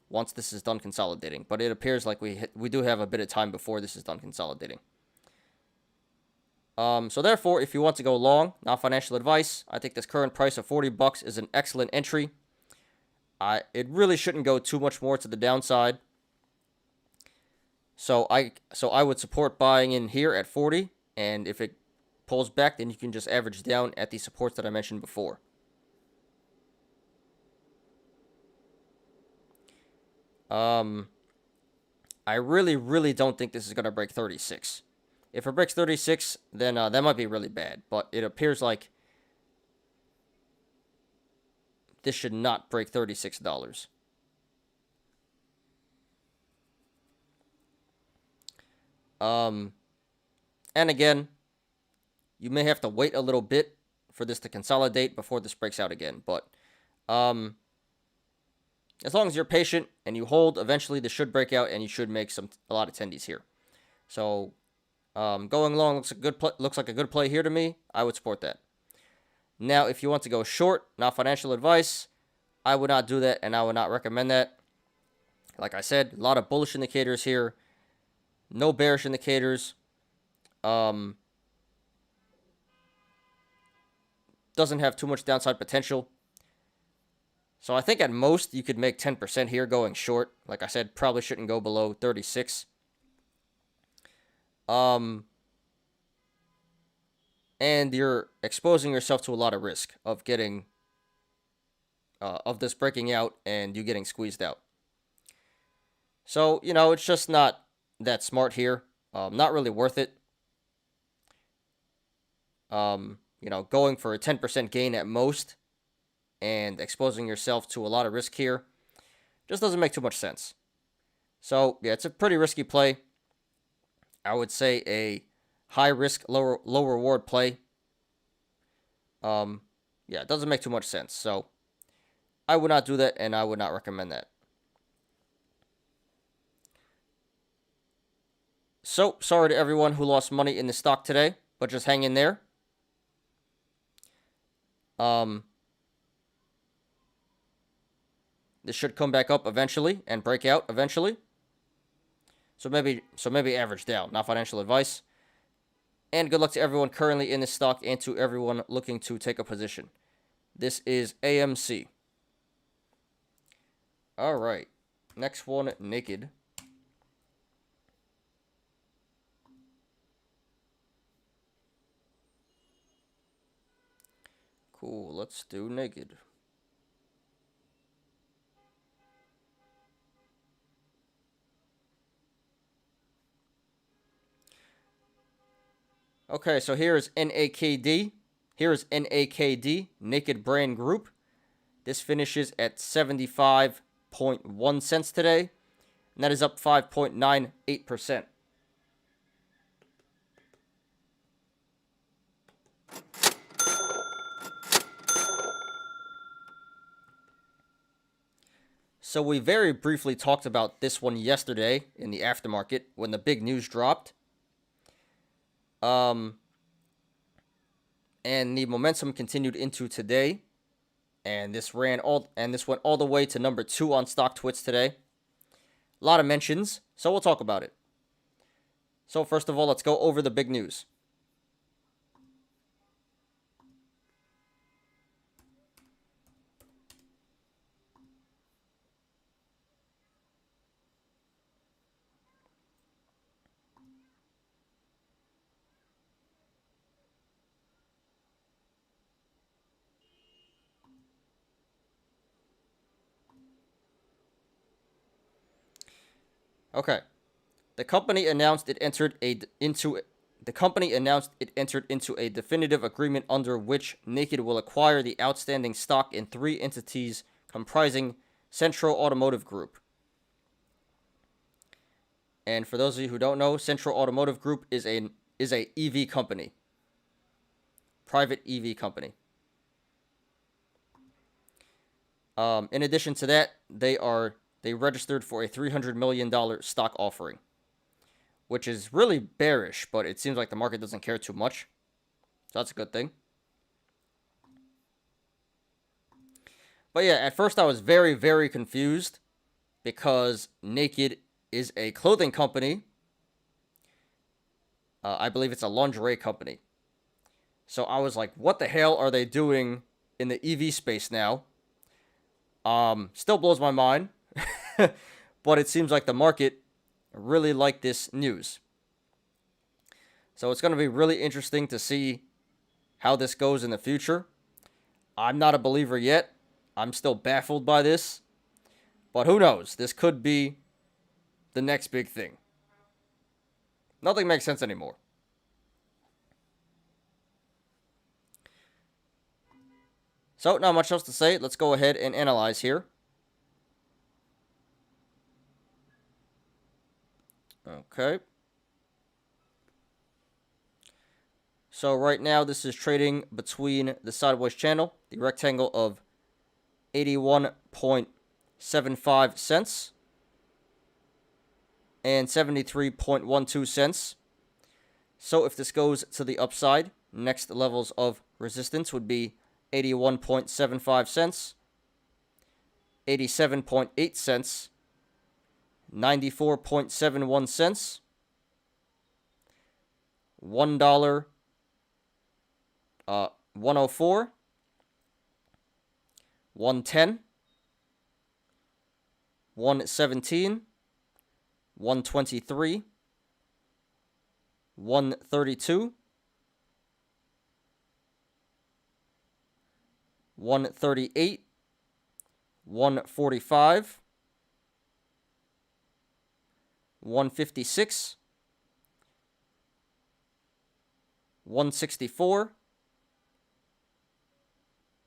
once this is done consolidating. But it appears like we do have a bit of time before this is done consolidating. So therefore, if you want to go long, not financial advice, I think this current price of $40 is an excellent entry. It really shouldn't go too much more to the downside. So I would support buying in here at 40, and if it pulls back, then you can just average down at the supports that I mentioned before. I really don't think this is going to break 36. If it breaks 36, then that might be really bad. But it appears like this should not break $36. And again, you may have to wait a little bit for this to consolidate before this breaks out again. But as long as you're patient and you hold, eventually this should break out and you should make a lot of tendies here. So going long looks like a good play here to me. I would support that. Now, if you want to go short, not financial advice, I would not do that, and I would not recommend that. Like I said, a lot of bullish indicators here, no bearish indicators. Doesn't have too much downside potential. So I think at most you could make 10% here going short. Like I said, probably shouldn't go below 36. And you're exposing yourself to a lot of risk of getting, of this breaking out and you getting squeezed out. So, it's just not that smart here. Not really worth it. Going for a 10% gain at most and exposing yourself to a lot of risk here just doesn't make too much sense. So, yeah, it's a pretty risky play. I would say a high risk, low reward play. Yeah, it doesn't make too much sense. So I would not do that, and I would not recommend that. So sorry to everyone who lost money in the stock today, but just hang in there. This should come back up eventually and break out eventually. So maybe average down, not financial advice. And good luck to everyone currently in this stock and to everyone looking to take a position. This is AMC. All right. Next one, NAKD. Cool. Let's do NAKD. Okay, so here's NAKD. Here's NAKD, Naked Brand Group. This finishes at 75.1 cents today, and that is up 5.98%. So we very briefly talked about this one yesterday in the aftermarket when the big news dropped. And the momentum continued into today, and this went all the way to number 2 on StockTwits today. A lot of mentions, so we'll talk about it. So first of all, let's go over the big news. Okay. The company announced it entered into a definitive agreement under which NAKD will acquire the outstanding stock in 3 entities comprising Central Automotive Group. And for those of you who don't know, Central Automotive Group is a EV company. Private EV company. In addition to that, they registered for a $300 million stock offering, which is really bearish, but it seems like the market doesn't care too much. So that's a good thing. But yeah, at first I was very, very confused because NAKD is a clothing company. I believe it's a lingerie company. So I was like, what the hell are they doing in the EV space now? Still blows my mind. But it seems like the market really liked this news. So it's going to be really interesting to see how this goes in the future. I'm not a believer yet. I'm still baffled by this. But who knows? This could be the next big thing. Nothing makes sense anymore. So, not much else to say. Let's go ahead and analyze here. Okay. So right now this is trading between the sideways channel, the rectangle of 81.75 cents and 73.12 cents. So if this goes to the upside, next levels of resistance would be 81.75 cents, 87.8 cents, 94.71 cents, $1, 104, 110, 117, 123, 132, 138, 145, 156, 164,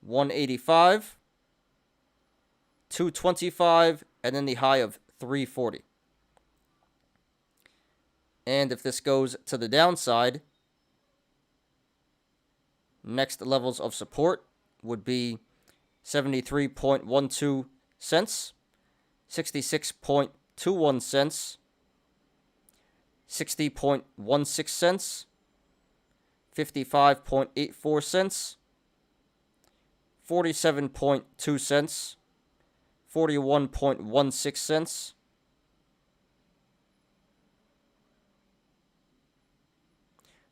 185, 225, and then the high of 340. And if this goes to the downside, next levels of support would be 73.12 cents, 66.21 cents, 60.16 cents, 55.84 cents, 47.2 cents, 41.16 cents,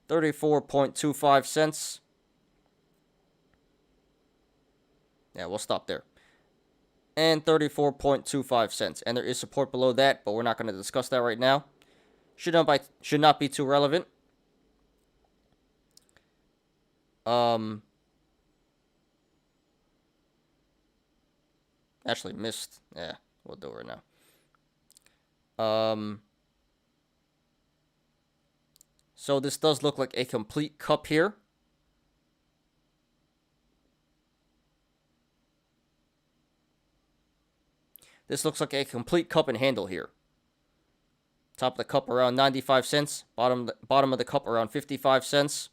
34.25 cents. Yeah, we'll stop there. and 34.25 cents. And there is support below that, but we're not going to discuss that right now. Should not be too relevant. Actually missed. Yeah, we'll do it right now. So this does look like a complete cup here. This looks like a complete cup and handle here. Top of the cup around 95 cents. Bottom of the cup around 55 cents.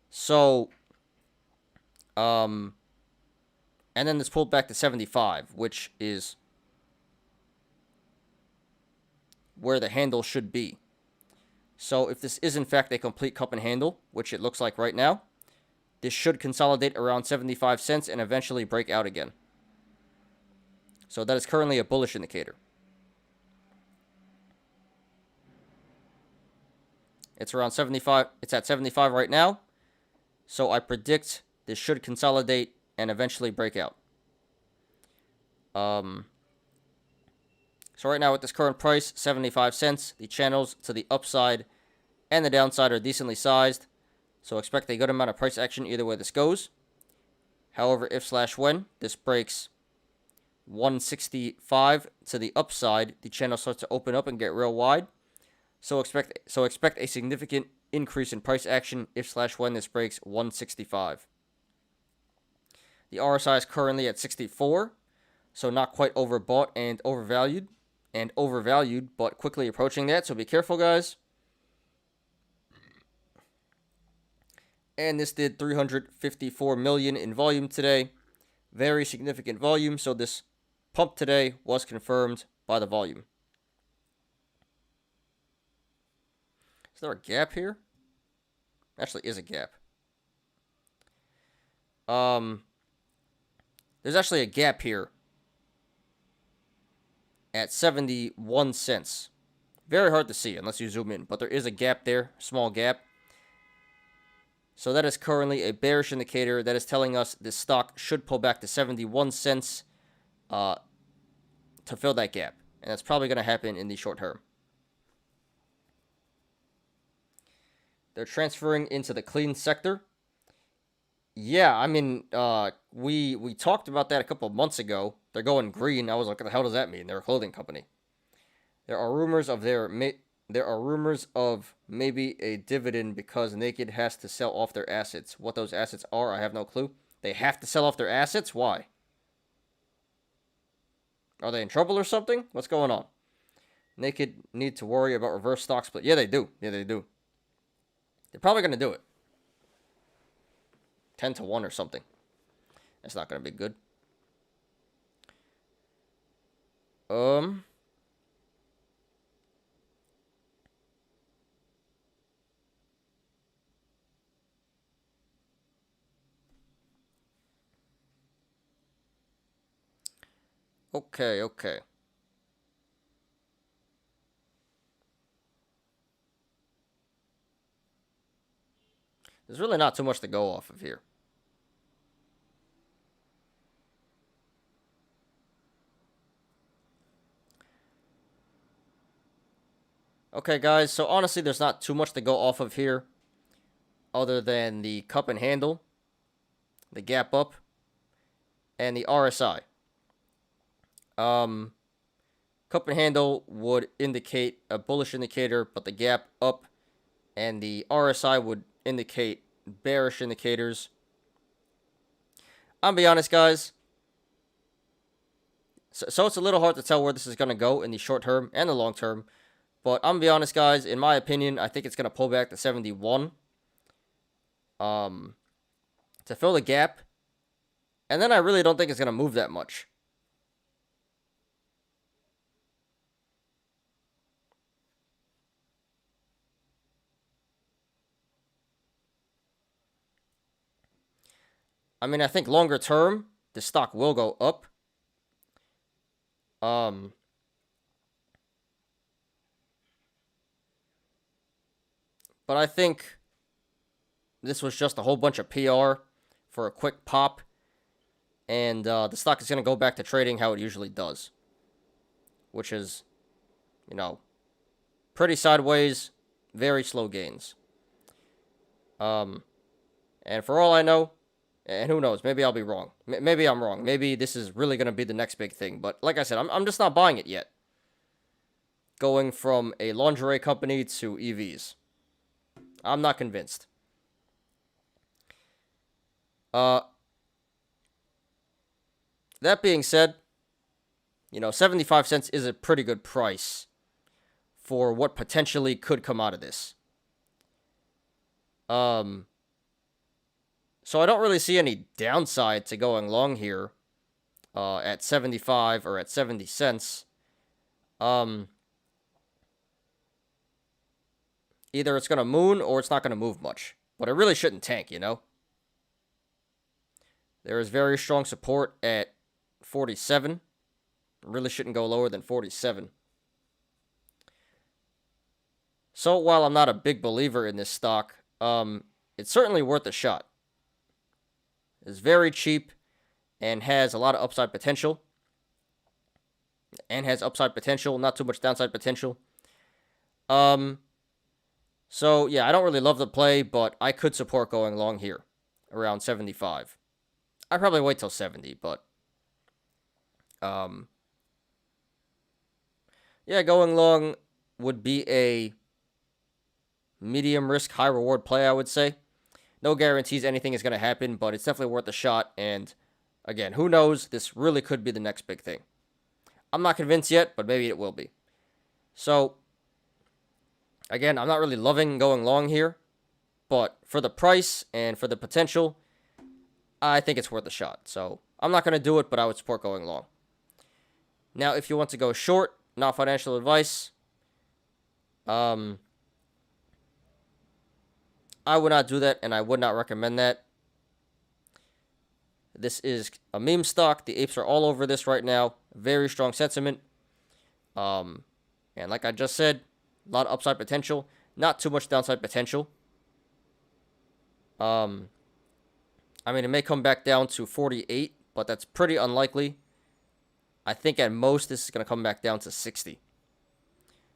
So, and then this pulled back to 75, which is where the handle should be. So if this is in fact a complete cup and handle, which it looks like right now, this should consolidate around 75 cents and eventually break out again. So that is currently a bullish indicator. It's around 75. It's at 75 right now. So I predict this should consolidate and eventually break out. So right now at this current price, 75 cents, the channels to the upside and the downside are decently sized. So expect a good amount of price action either way this goes. However, if/when this breaks 165 to the upside, the channel starts to open up and get real wide. So expect a significant increase in price action if/when this breaks 165. The RSI is currently at 64, so not quite overbought and overvalued, but quickly approaching that. So be careful, guys. And this did 354 million in volume today. Very significant volume. So this pump today was confirmed by the volume. Is there a gap here? Actually is a gap. There's actually a gap here at 71 cents. Very hard to see unless you zoom in, but there is a gap there, small gap. So that is currently a bearish indicator that is telling us this stock should pull back to 71 cents to fill that gap. And that's probably going to happen in the short term. They're transferring into the clean sector. Yeah, I mean, we talked about that a couple of months ago. They're going green. I was like, what the hell does that mean? They're a clothing company. There are rumors of maybe a dividend because NAKD has to sell off their assets. What those assets are, I have no clue. They have to sell off their assets? Why? Are they in trouble or something? What's going on? NAKD need to worry about reverse stock split. Yeah, they do. They're probably going to do it. 10-1 or something. That's not going to be good. Okay. There's really not too much to go off of here. Okay, guys, so honestly, there's not too much to go off of here other than the cup and handle, the gap up, and the RSI. Cup and handle would indicate a bullish indicator, but the gap up and the RSI would indicate bearish indicators. I'll be honest, guys. So it's a little hard to tell where this is going to go in the short term and the long term. But I'm going to be honest, guys. In my opinion, I think it's going to pull back to 71 to fill the gap. And then I really don't think it's going to move that much. I mean, I think longer term, the stock will go up. But I think this was just a whole bunch of PR for a quick pop. and the stock is going to go back to trading how it usually does, which is, you know, pretty sideways, very slow gains. And for all I know, and who knows, maybe I'll be wrong. Maybe I'm wrong. Maybe this is really going to be the next big thing. But like I said, I'm just not buying it yet. Going from a lingerie company to EVs. I'm not convinced. That being said, 75 cents is a pretty good price for what potentially could come out of this. So I don't really see any downside to going long here at 75 or at 70 cents. Either it's going to moon or it's not going to move much. But it really shouldn't tank, There is very strong support at 47. It really shouldn't go lower than 47. So while I'm not a big believer in this stock, it's certainly worth a shot. It's very cheap and has a lot of upside potential. Not too much downside potential. So yeah, I don't really love the play, but I could support going long here around 75. I'd probably wait till 70, but yeah, going long would be a medium risk, high reward play, I would say. No guarantees anything is going to happen, but it's definitely worth a shot. And again, who knows? This really could be the next big thing. I'm not convinced yet, but maybe it will be. So, again, I'm not really loving going long here, but for the price and for the potential, I think it's worth a shot. So, I'm not going to do it, but I would support going long. Now, if you want to go short, not financial advice, I would not do that, and I would not recommend that. This is a meme stock. The apes are all over this right now. Very strong sentiment. And like I just said, a lot of upside potential. Not too much downside potential. It may come back down to 48, but that's pretty unlikely. I think at most this is going to come back down to 60.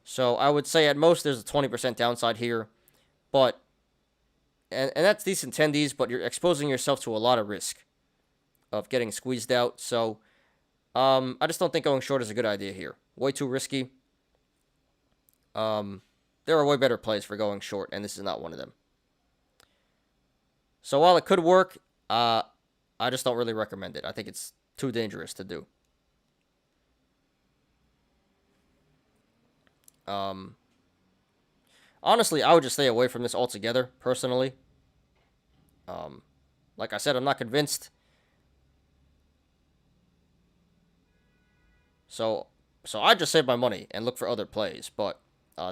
So I would say at most there's a 20% downside here. But and that's decent tendies, but you're exposing yourself to a lot of risk of getting squeezed out. So I just don't think going short is a good idea here. Way too risky. There are way better plays for going short, and this is not one of them. So while it could work, I just don't really recommend it. I think it's too dangerous to do. Honestly, I would just stay away from this altogether, personally. Like I said, I'm not convinced. So I just save my money and look for other plays. But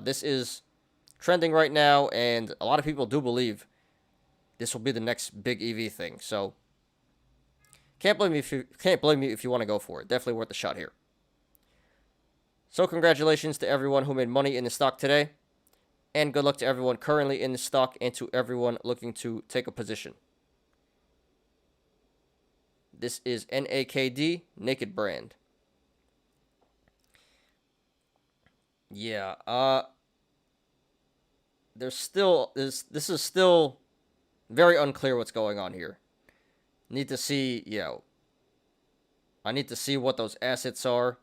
this is trending right now, and a lot of people do believe this will be the next big EV thing. So can't blame you if you want to go for it. Definitely worth a shot here. So congratulations to everyone who made money in the stock today. And good luck to everyone currently in the stock and to everyone looking to take a position. This is NAKD, Naked Brand. Yeah, this is still very unclear what's going on here. Need to see, I need to see what those assets are,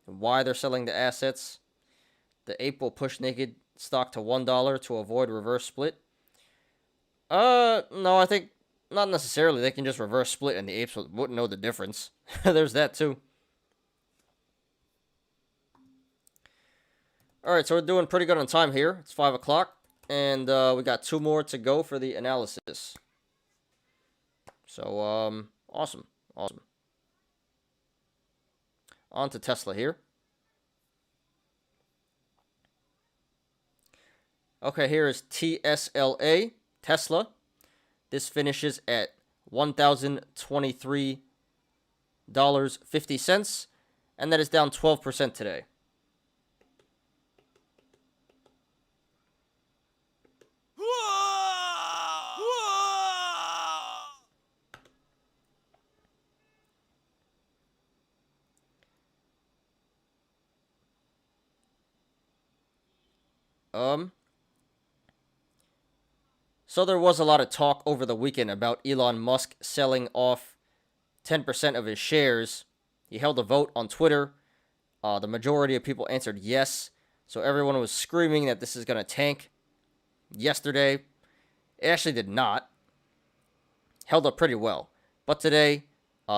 and why they're selling the assets. The ape will push Naked stock to $1 to avoid reverse split. No, I think not necessarily. They can just reverse split and the apes wouldn't know the difference. There's that too. Alright, so we're doing pretty good on time here. It's 5 o'clock, and we got 2 more to go for the analysis. So, awesome. On to Tesla here. Okay, here is TSLA Tesla. This finishes at $1,023.50, and that is down 12% today. So there was a lot of talk over the weekend about Elon Musk selling off 10% of his shares. He held a vote on Twitter. The majority of people answered yes. So everyone was screaming that this is going to tank. Yesterday, it actually did not. Held up pretty well. But today,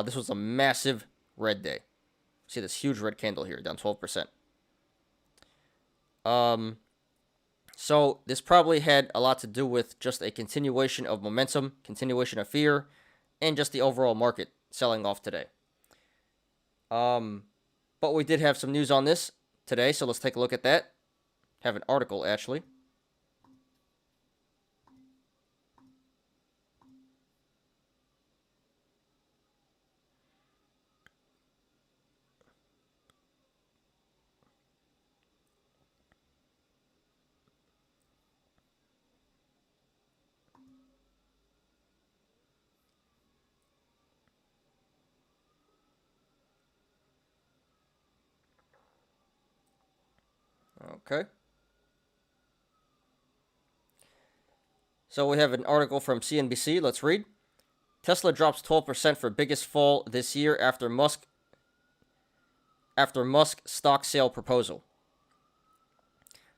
this was a massive red day. See this huge red candle here, down 12%. So this probably had a lot to do with just a continuation of momentum, continuation of fear, and just the overall market selling off today. But we did have some news on this today, so let's take a look at that. Have an article, actually. Okay. So we have an article from CNBC. Let's read. Tesla drops 12% for biggest fall this year after Musk stock sale proposal.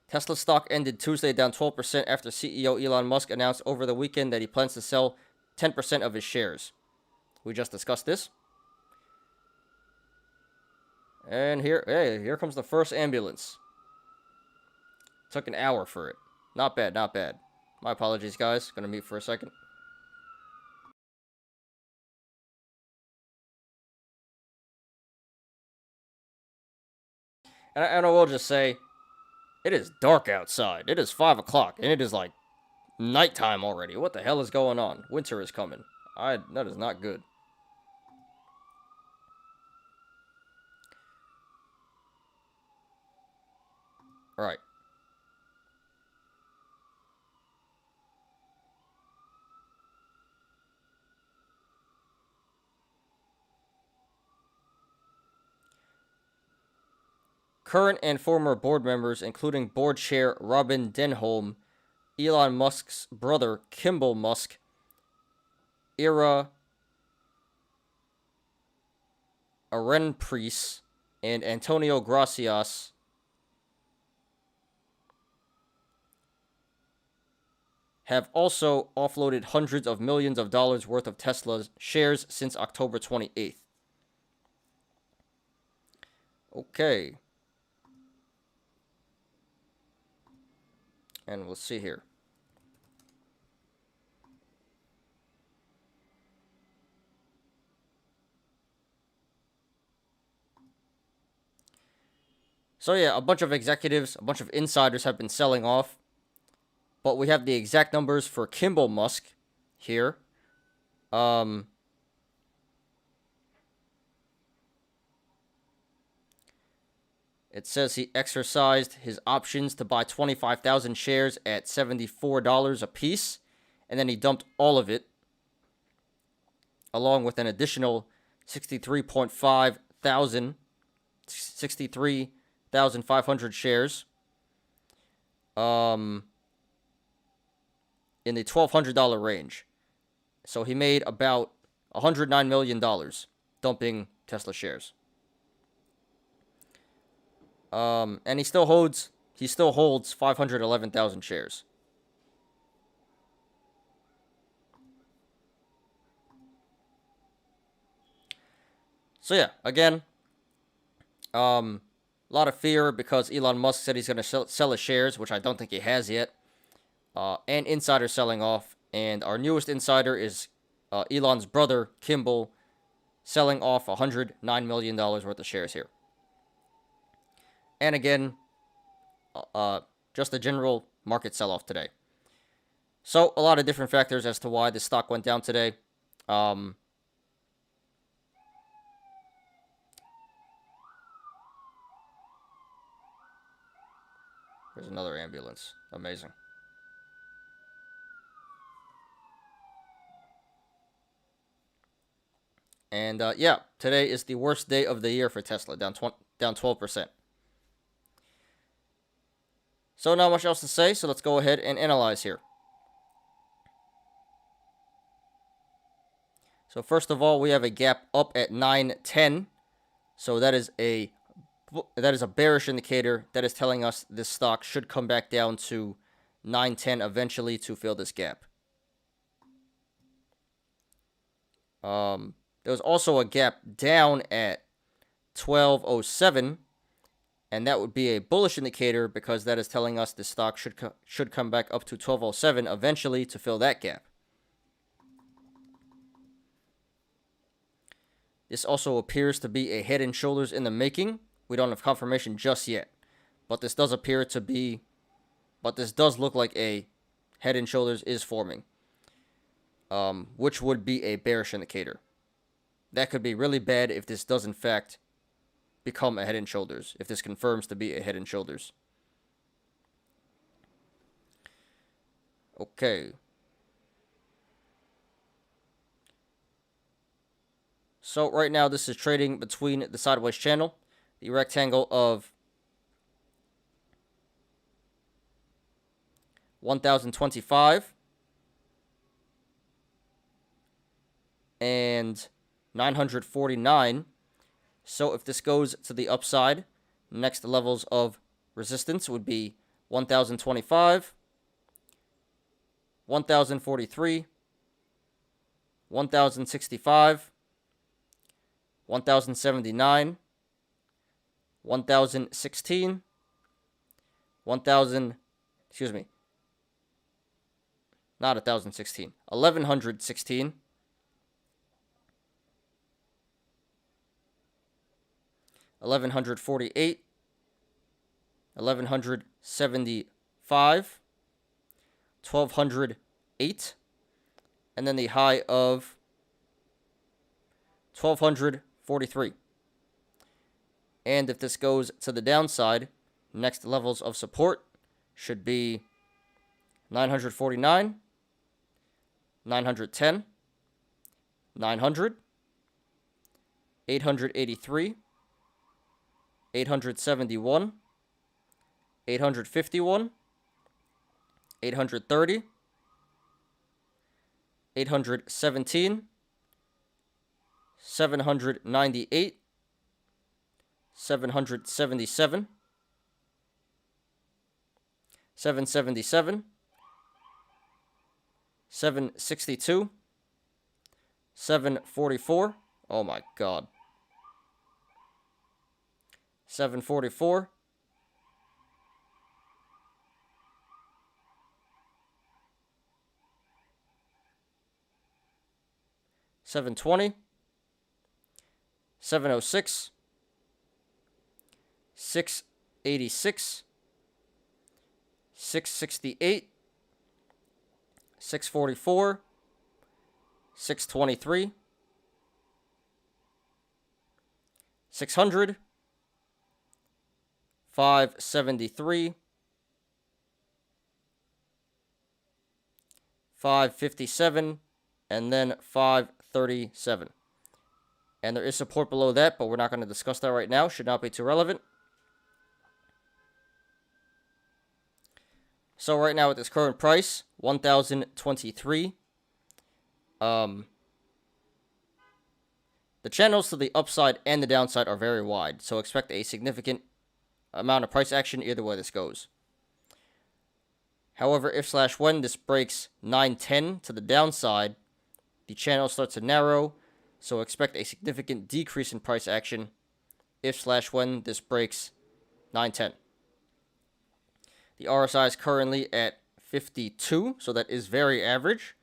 Tesla stock ended Tuesday down 12% after CEO Elon Musk announced over the weekend that he plans to sell 10% of his shares. We just discussed this. And here comes the first ambulance. Took an hour for it. Not bad, not bad. My apologies, guys. Gonna mute for a second. And I will just say, it is dark outside. It is 5 o'clock, and it is like nighttime already. What the hell is going on? Winter is coming. That is not good. All right. Current and former board members, including board chair Robin Denholm, Elon Musk's brother Kimball Musk, Ira Arenpries, and Antonio Gracias, have also offloaded hundreds of millions of dollars worth of Tesla's shares since October 28th. Okay. And we'll see here. So yeah, a bunch of executives, a bunch of insiders have been selling off. But we have the exact numbers for Kimball Musk here. It says he exercised his options to buy 25,000 shares at $74 a piece, and then he dumped all of it, along with an additional 63,500 shares. In the $1,200 range. So he made about $109 million dumping Tesla shares. And he still holds 511,000 shares. So yeah, again, a lot of fear because Elon Musk said he's going to sell his shares, which I don't think he has yet. And insiders selling off. And our newest insider is Elon's brother, Kimball, selling off $109 million worth of shares here. And again, just a general market sell-off today. So, a lot of different factors as to why the stock went down today. There's another ambulance. Amazing. And yeah, today is the worst day of the year for Tesla, down 12%. So not much else to say, so let's go ahead and analyze here. So first of all, we have a gap up at 910. So that is a bearish indicator that is telling us this stock should come back down to 910 eventually to fill this gap. There was also a gap down at 1207, and that would be a bullish indicator because that is telling us the stock should come back up to 1207 eventually to fill that gap. This also appears to be a head and shoulders in the making. We don't have confirmation just yet, but this does appear to be, but this does look like a head and shoulders is forming, which would be a bearish indicator. That could be really bad if this does in fact become a head and shoulders, if this confirms to be a head and shoulders. Okay. So right now this is trading between the sideways channel, the rectangle of 1025 and 949. So if this goes to the upside, next levels of resistance would be 1025, 1043, 1065, 1079, 1016, 1000, excuse me, not 1016, 1116, 1148, 1175, 1208, and then the high of 1243. And if this goes to the downside, next levels of support should be 949, 910, 900, 883, 871, 851, 830, 817, 798, 777, 777, 762, 744, oh my god, 744, 720, 706, 686, 668, 644, 623, 600, 573, 557, and then 537. And there is support below that, but we're not going to discuss that right now. Should not be too relevant. So right now at this current price, 1,023. The channels to the upside and the downside are very wide, so expect a significant amount of price action either way this goes. However, if/when this breaks 910 to the downside, the channel starts to narrow, so expect a significant decrease in price action if/when this breaks 910. The RSI is currently at 52, so that is very average.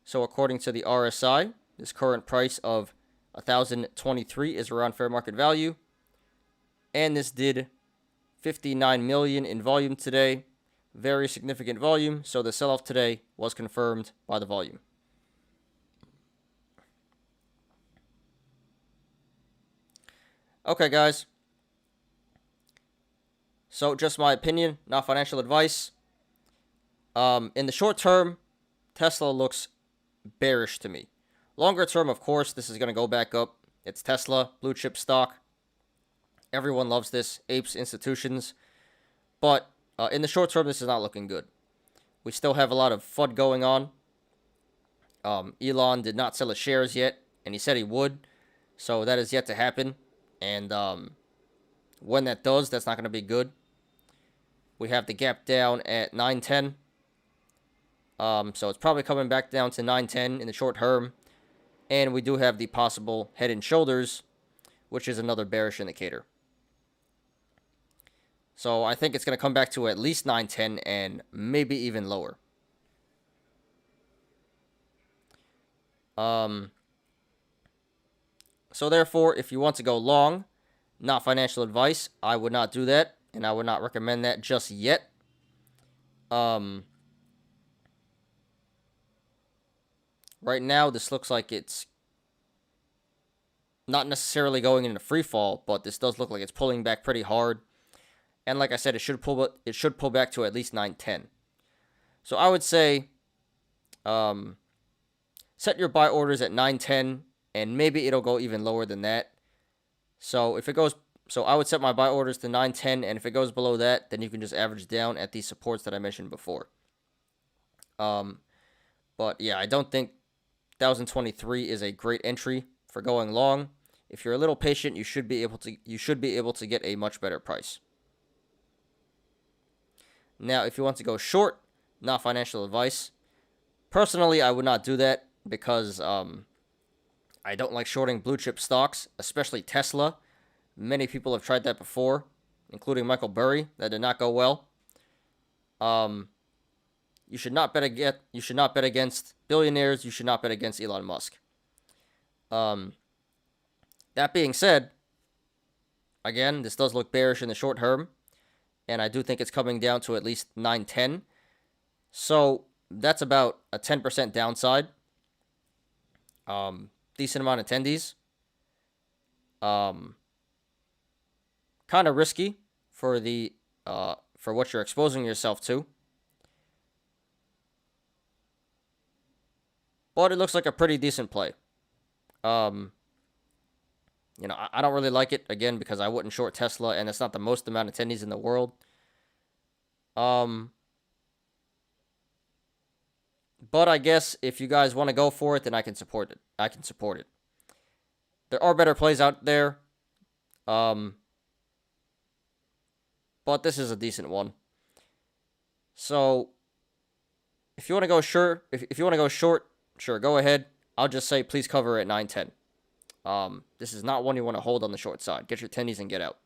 So according to the RSI, this current price of 1,023 is around fair market value. And this did 59 million in volume today. Very significant volume, so the sell-off today was confirmed by the volume. Okay, guys. So just my opinion, not financial advice. In the short term, Tesla looks bearish to me. Longer term, of course, this is going to go back up. It's Tesla, blue chip stock. Everyone loves this, apes, institutions. But In the short term, this is not looking good. We still have a lot of FUD going on. Elon did not sell his shares yet, and he said he would. So that is yet to happen. And when that does, that's not going to be good. We have the gap down at 910. So it's probably coming back down to 910 in the short term. And we do have the possible head and shoulders, which is another bearish indicator. So I think it's going to come back to at least 910 and maybe even lower. So therefore, if you want to go long, not financial advice, I would not do that, and I would not recommend that just yet. Right now, this looks like it's not necessarily going into free fall, but this does look like it's pulling back pretty hard. And like I said, it should pull back to at least 910. So I would say set your buy orders at 910, and maybe it'll go even lower than that. So I would set my buy orders to 910, and if it goes below that, then you can just average down at these supports that I mentioned before. But yeah, I don't think 1023 is a great entry for going long. If you're a little patient, you should be able to get a much better price. Now, if you want to go short, not financial advice. Personally, I would not do that because I don't like shorting blue chip stocks, especially Tesla. Many people have tried that before, including Michael Burry. That did not go well. You should not bet against billionaires. You should not bet against Elon Musk. That being said, again, this does look bearish in the short term, and I do think it's coming down to at least 910. So that's about a 10% downside. Decent amount of attendees. Kind of risky for what you're exposing yourself to. But it looks like a pretty decent play. I don't really like it, again, because I wouldn't short Tesla, and it's not the most amount of attendees in the world. But I guess if you guys want to go for it, then I can support it. There are better plays out there. But this is a decent one. So if you want to go short, sure, go ahead. I'll just say please cover at 910. This is not one you want to hold on the short side. Get your tennies and get out.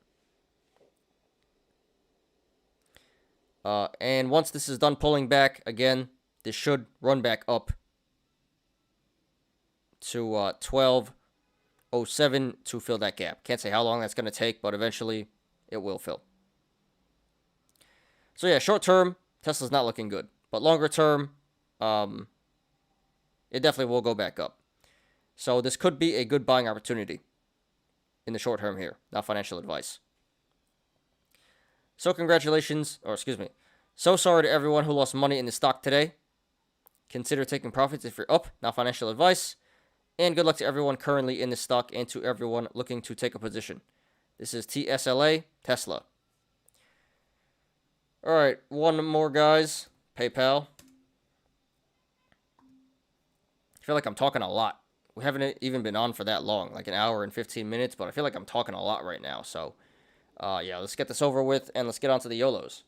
And once this is done pulling back, again, this should run back up to 1207 to fill that gap. Can't say how long that's going to take, but eventually it will fill. So yeah, short term, Tesla's not looking good. But longer term, it definitely will go back up. So this could be a good buying opportunity in the short term here. Not financial advice. So so sorry to everyone who lost money in the stock today. Consider taking profits if you're up, not financial advice. And good luck to everyone currently in the stock and to everyone looking to take a position. This is TSLA Tesla. Alright, one more, guys. PayPal. I feel like I'm talking a lot. We haven't even been on for that long, like an hour and 15 minutes, but I feel like I'm talking a lot right now. So, yeah, let's get this over with, and let's get on to the Yolos.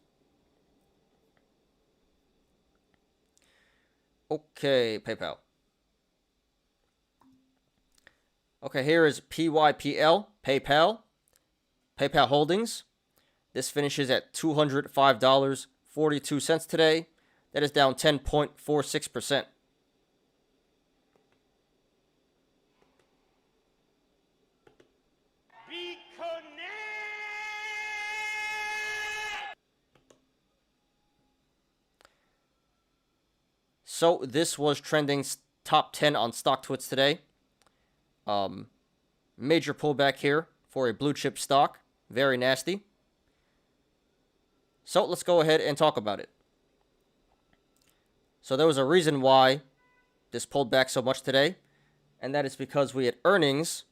Okay, PayPal. Okay, here is PYPL, PayPal Holdings. This finishes at $205.42 today. That is down 10.46%. So this was trending top 10 on StockTwits today. Major pullback here for a blue chip stock. Very nasty. So let's go ahead and talk about it. So there was a reason why this pulled back so much today, and that is because we had earnings,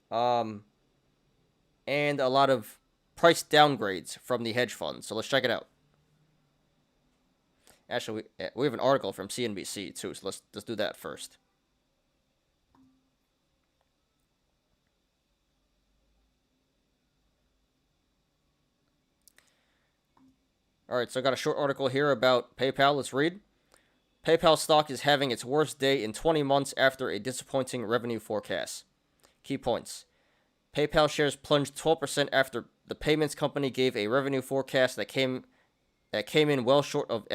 and a lot of price downgrades from the hedge funds. So let's check it out. Actually, we have an article from CNBC too, so let's do that first. All right, so I got a short article here about PayPal. Let's read. PayPal stock is having its worst day in 20 months after a disappointing revenue forecast. Key points. PayPal shares plunged 12% after the payments company gave a revenue forecast that came in well short of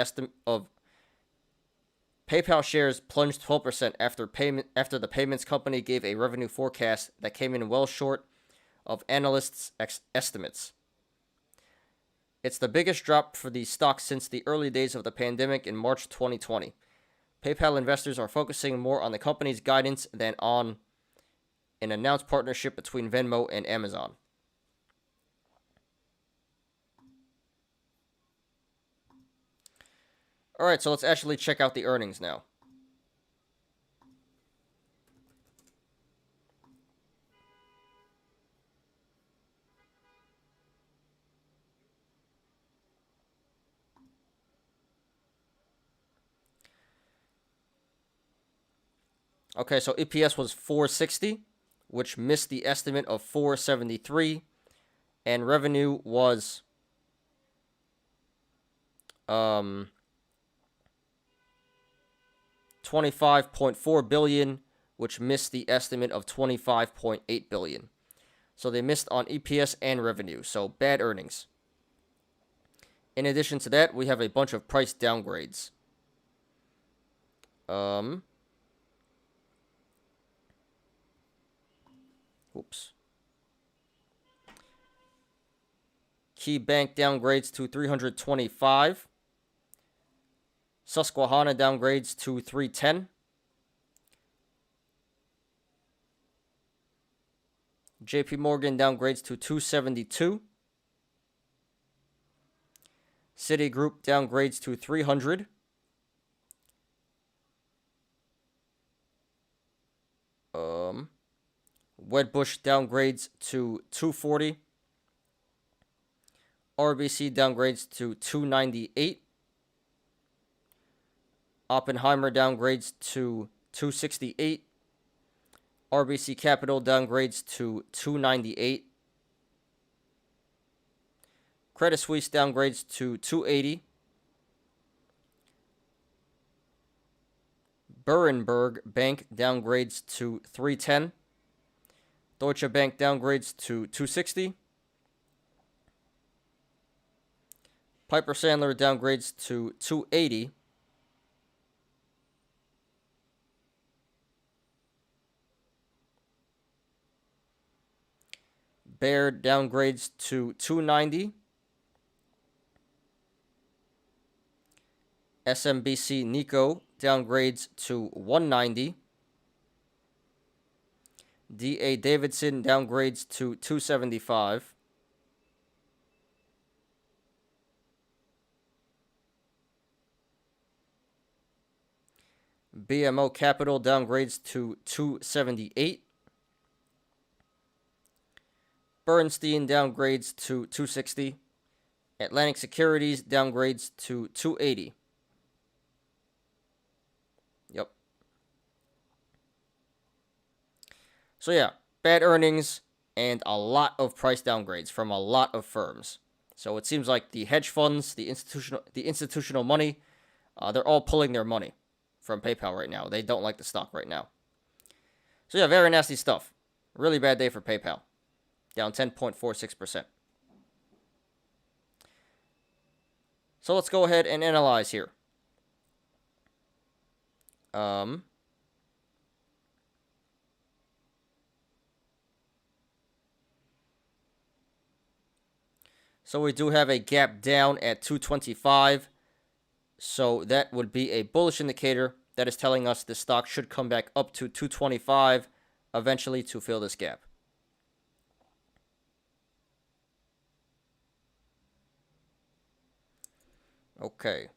PayPal shares plunged 12% after the payments company gave a revenue forecast that came in well short of analysts' estimates. It's the biggest drop for the stock since the early days of the pandemic in March 2020. PayPal investors are focusing more on the company's guidance than on an announced partnership between Venmo and Amazon. All right, so let's actually check out the earnings now. Okay, so EPS was 460, which missed the estimate of 473, and revenue was 25.4 billion, which missed the estimate of 25.8 billion. So they missed on EPS and revenue, so bad earnings. In addition to that, we have a bunch of price downgrades. Key Bank downgrades to 325. Susquehanna downgrades to 310. JP Morgan downgrades to 272. Citigroup downgrades to 300. Wedbush downgrades to 240. RBC downgrades to 298. Oppenheimer downgrades to 268. RBC Capital downgrades to 298. Credit Suisse downgrades to 280. Berenberg Bank downgrades to 310. Deutsche Bank downgrades to 260. Piper Sandler downgrades to 280. Baird downgrades to 290. SMBC Nikko downgrades to 190. D.A. Davidson downgrades to 275. BMO Capital downgrades to 278. Bernstein downgrades to 260. Atlantic Securities downgrades to 280. Yep. So yeah, bad earnings and a lot of price downgrades from a lot of firms. So it seems like the hedge funds, the institutional money, they're all pulling their money from PayPal right now. They don't like the stock right now. So yeah, very nasty stuff. Really bad day for PayPal. Down 10.46%. So let's go ahead and analyze here. So we do have a gap down at 225. So that would be a bullish indicator that is telling us the stock should come back up to 225 eventually to fill this gap. Okay.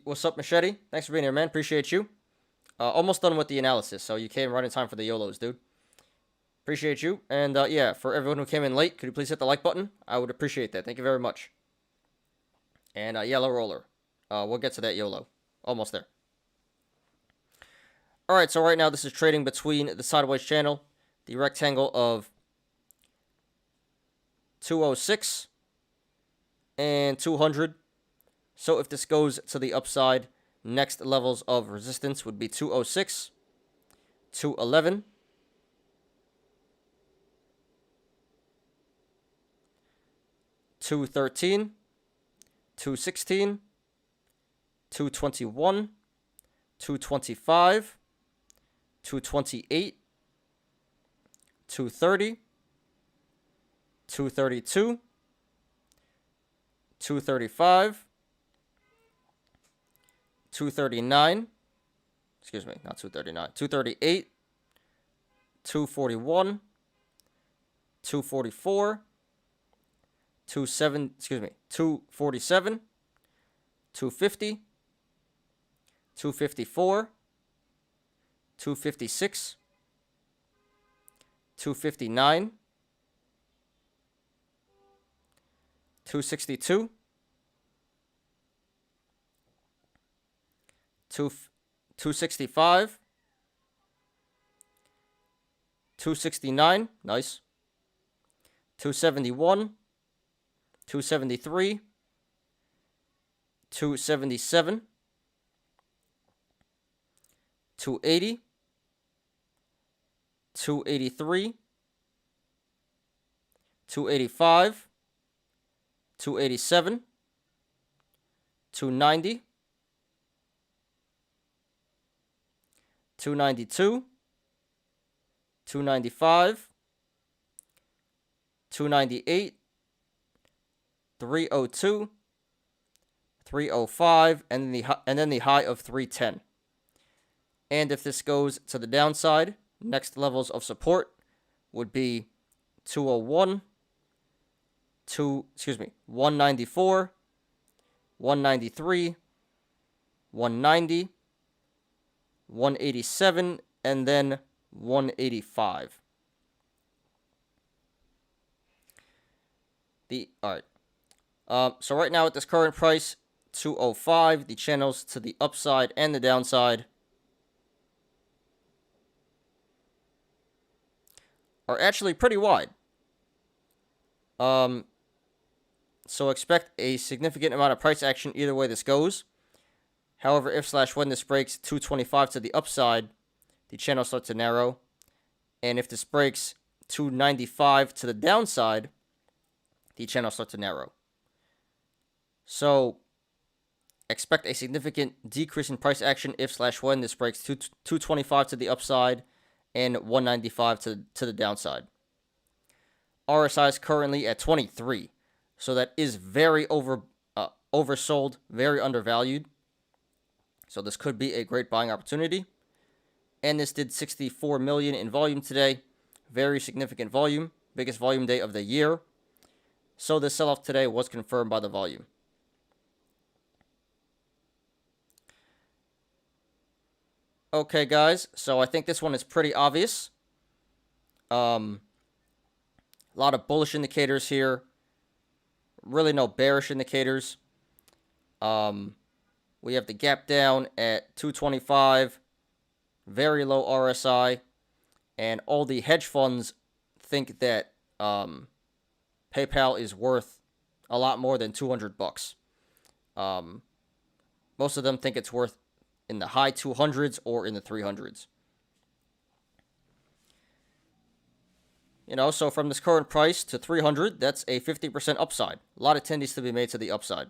What's up, Machete? Thanks for being here, man. Appreciate you. Almost done with the analysis, so you came right in time for the Yolos, dude. Appreciate you. And yeah, for everyone who came in late, could you please hit the like button? I would appreciate that. Thank you very much. And yellow roller. We'll get to that YOLO. Almost there. Alright, so right now this is trading between the sideways channel, the rectangle of 206 and 200. So if this goes to the upside, next levels of resistance would be 206, 211, 213, 216, 221, 225, 228, 230, 232, 235, 239, excuse me, not 239, 238, 241, 244, 247, 250, 254, 256, 259, 262, 265, 269, nice, 271, 273, 277, 280, 283, 285, 287, 290, 292, 295, 298, 302, 305, and then the high of 310. And if this goes to the downside, next levels of support would be 201, 194, 193, 190, 187, and then 185. Alright. So right now at this current price, 205, the channels to the upside and the downside are actually pretty wide. So expect a significant amount of price action either way this goes. However, if/when this breaks 225 to the upside, the channel starts to narrow. And if this breaks 295 to the downside, the channel starts to narrow. So expect a significant decrease in price action if/when this breaks 225 to the upside and 195 to the downside. RSI is currently at 23, so that is very oversold, very undervalued. So this could be a great buying opportunity. And this did 64 million in volume today. Very significant volume. Biggest volume day of the year. So the sell-off today was confirmed by the volume. Okay, guys. So I think this one is pretty obvious. A lot of bullish indicators here. Really no bearish indicators. We have the gap down at 225. Very low RSI. And all the hedge funds think that PayPal is worth a lot more than $200. Most of them think it's worth in the high 200s or in the 300s. So from this current price to 300, that's a 50% upside. A lot of tendencies to be made to the upside.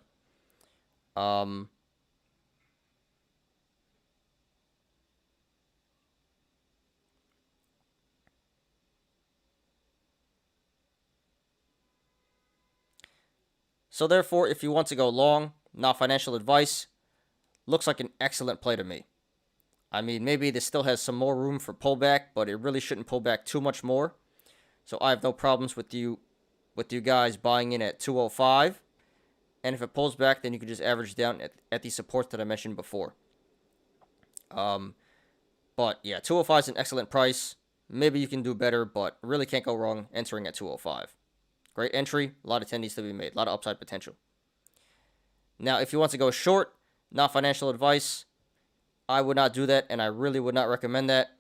So therefore, if you want to go long, not financial advice, looks like an excellent play to me. I mean, maybe this still has some more room for pullback, but it really shouldn't pull back too much more. So I have no problems with you guys buying in at 205. And if it pulls back, then you can just average down at the supports that I mentioned before. But yeah, 205 is an excellent price. maybe you can do better, but really can't go wrong entering at 205. Great entry, a lot of tendies to be made, a lot of upside potential. Now, if you want to go short, not financial advice, I would not do that, and I really would not recommend that.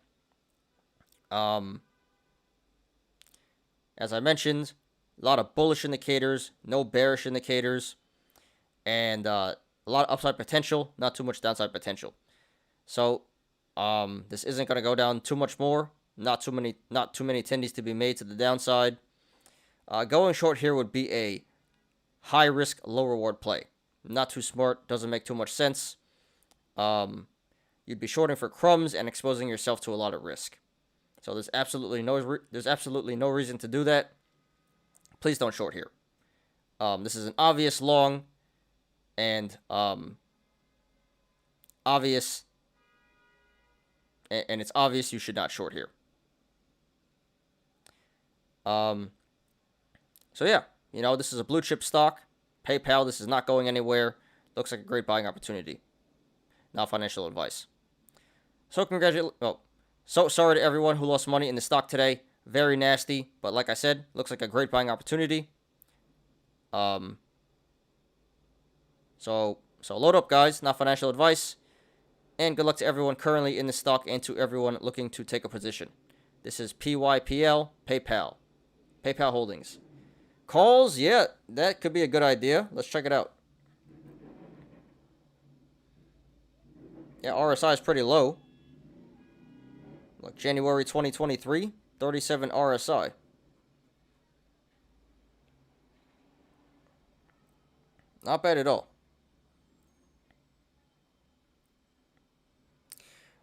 As I mentioned, a lot of bullish indicators, no bearish indicators, and a lot of upside potential, not too much downside potential. So, this isn't going to go down too much more. Not too many tendies to be made to the downside. Going short here would be a high risk, low reward play. Not too smart, doesn't make too much sense. You'd be shorting for crumbs and exposing yourself to a lot of risk. So there's absolutely no reason to do that. Please don't short here. This is an obvious long, and it's obvious you should not short here. So yeah, this is a blue chip stock. PayPal, this is not going anywhere. Looks like a great buying opportunity. Not financial advice. So so sorry to everyone who lost money in the stock today. Very nasty, but like I said, looks like a great buying opportunity. So load up, guys. Not financial advice. And good luck to everyone currently in the stock and to everyone looking to take a position. This is PYPL, PayPal Holdings. Calls, yeah, that could be a good idea. Let's check it out. Yeah, RSI is pretty low. Look, January 2023, 37 RSI. Not bad at all.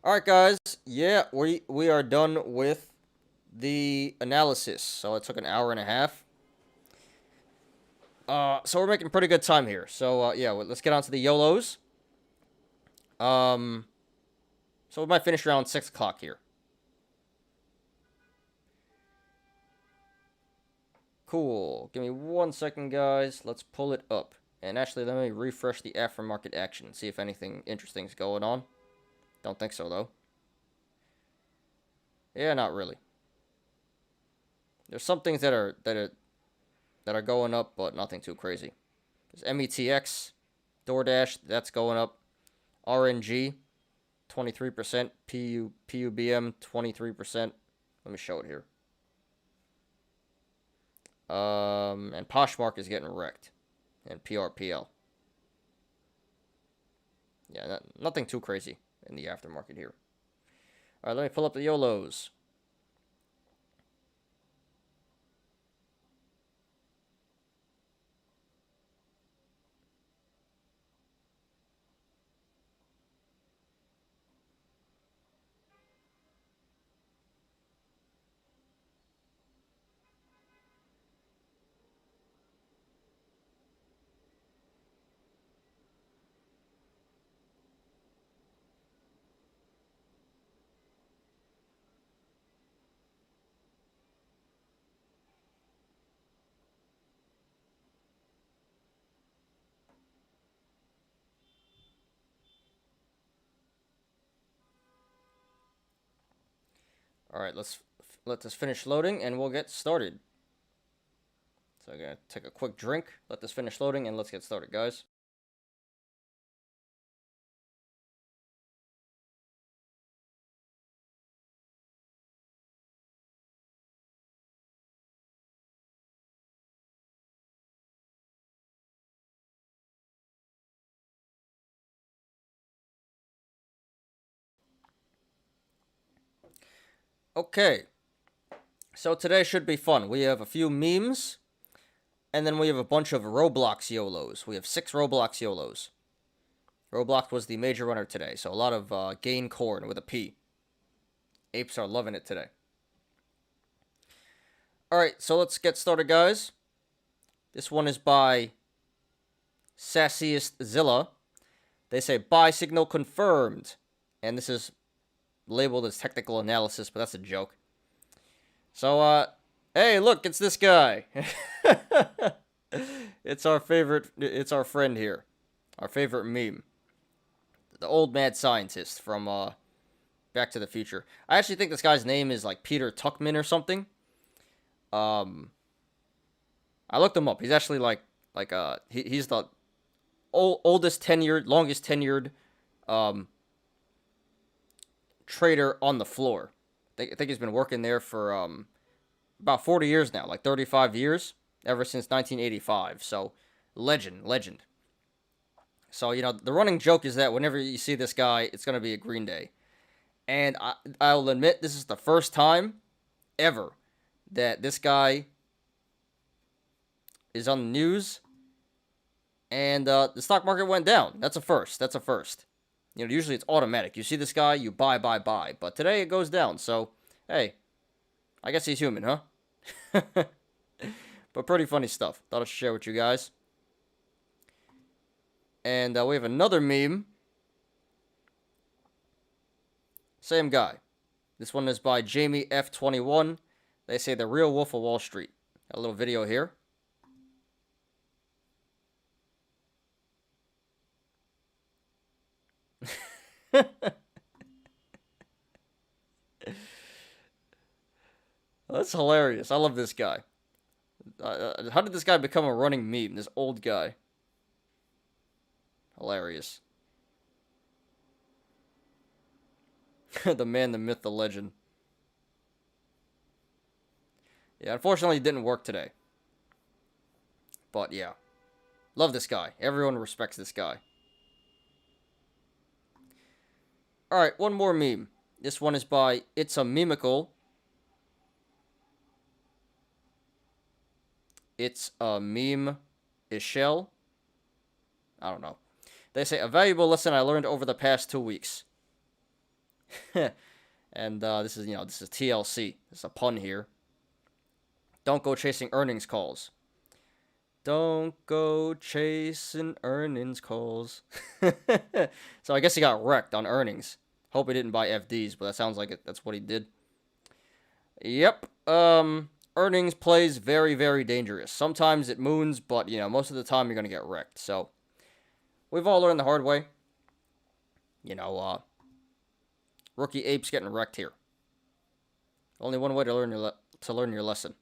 Alright, guys. Yeah, we are done with the analysis. So it took an hour and a half. So we're making pretty good time here. So, yeah, let's get on to the Yolos. So we might finish around 6 o'clock here. Cool. Give me 1 second, guys. Let's pull it up. And actually, let me refresh the aftermarket action. See if anything interesting is going on. Don't think so, though. Yeah, not really. There's some things that are going up, but nothing too crazy. There's METX, DoorDash, that's going up. RNG, 23%. PUBM, 23%. Let me show it here. And Poshmark is getting wrecked. And PRPL. Yeah, nothing too crazy in the aftermarket here. Alright, let me pull up the Yolos. Alright, let's let this finish loading and we'll get started. So I'm going to take a quick drink, let this finish loading, and let's get started, guys. Okay, so today should be fun. We have a few memes, and then we have a bunch of Roblox YOLOs. We have 6 Roblox YOLOs. Roblox was the major runner today, so a lot of gain corn with a P. Apes are loving it today. Alright, so let's get started, guys. This one is by Sassiest Zilla. They say, buy signal confirmed. And this is labeled as technical analysis, but that's a joke. So, hey, look, it's this guy. It's our friend here. Our favorite meme. The old mad scientist from, Back to the Future. I actually think this guy's name is like Peter Tuchman or something. I looked him up. He's actually he's the longest tenured trader on the floor. I think he's been working there for about 40 years now, like 35 years, ever since 1985. So, legend. So, the running joke is that whenever you see this guy, it's going to be a Green Day. And I'll admit, this is the first time ever that this guy is on the news and the stock market went down. That's a first. Usually it's automatic. You see this guy, you buy. But today it goes down. So, hey, I guess he's human, huh? But pretty funny stuff. Thought I'd share with you guys. And we have another meme. Same guy. This one is by Jamie F21. They say the real Wolf of Wall Street. Got a little video here. That's hilarious. I love this guy. How did this guy become a running meme? This old guy. Hilarious. The man, the myth, the legend. Yeah, unfortunately it didn't work today. But yeah. Love this guy. Everyone respects this guy. Alright, one more meme. This one is by It's a Memical. It's a meme Ishel. I don't know. They say, a valuable lesson I learned over the past 2 weeks. And this is TLC. There's a pun here. Don't go chasing earnings calls. Don't go chasing earnings calls. So I guess he got wrecked on earnings. Hope he didn't buy FDs, but that sounds like it. That's what he did. Yep. Earnings plays very, very dangerous. Sometimes it moons, but, most of the time you're going to get wrecked. So, we've all learned the hard way. Rookie apes getting wrecked here. Only one way to learn your lesson.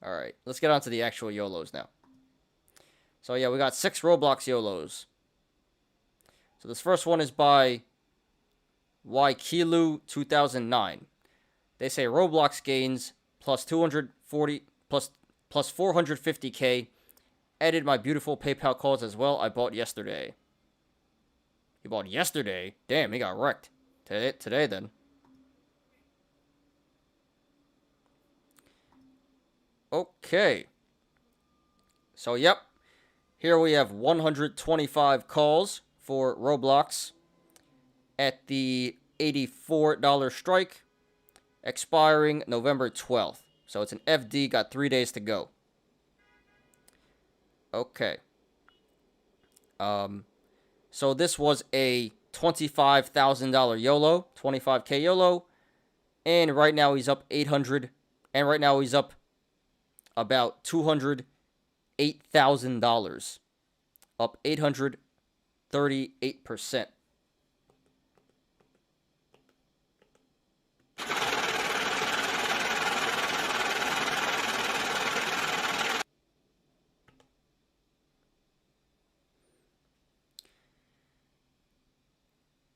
All right, let's get on to the actual YOLOs now. So yeah, we got 6 Roblox YOLOs. So this first one is by Ykilu 2009. They say Roblox gains plus 240 plus 450k. Added my beautiful PayPal calls as well. I bought yesterday. You bought yesterday? Damn, he got wrecked. Today then. Okay. So, yep. Here we have 125 calls for Roblox at the $84 strike, expiring November 12th. So, it's an FD, got 3 days to go. Okay. So this was a $25,000 YOLO, 25k YOLO, and right now he's up 800, and right now he's up about $208,000, up 838%.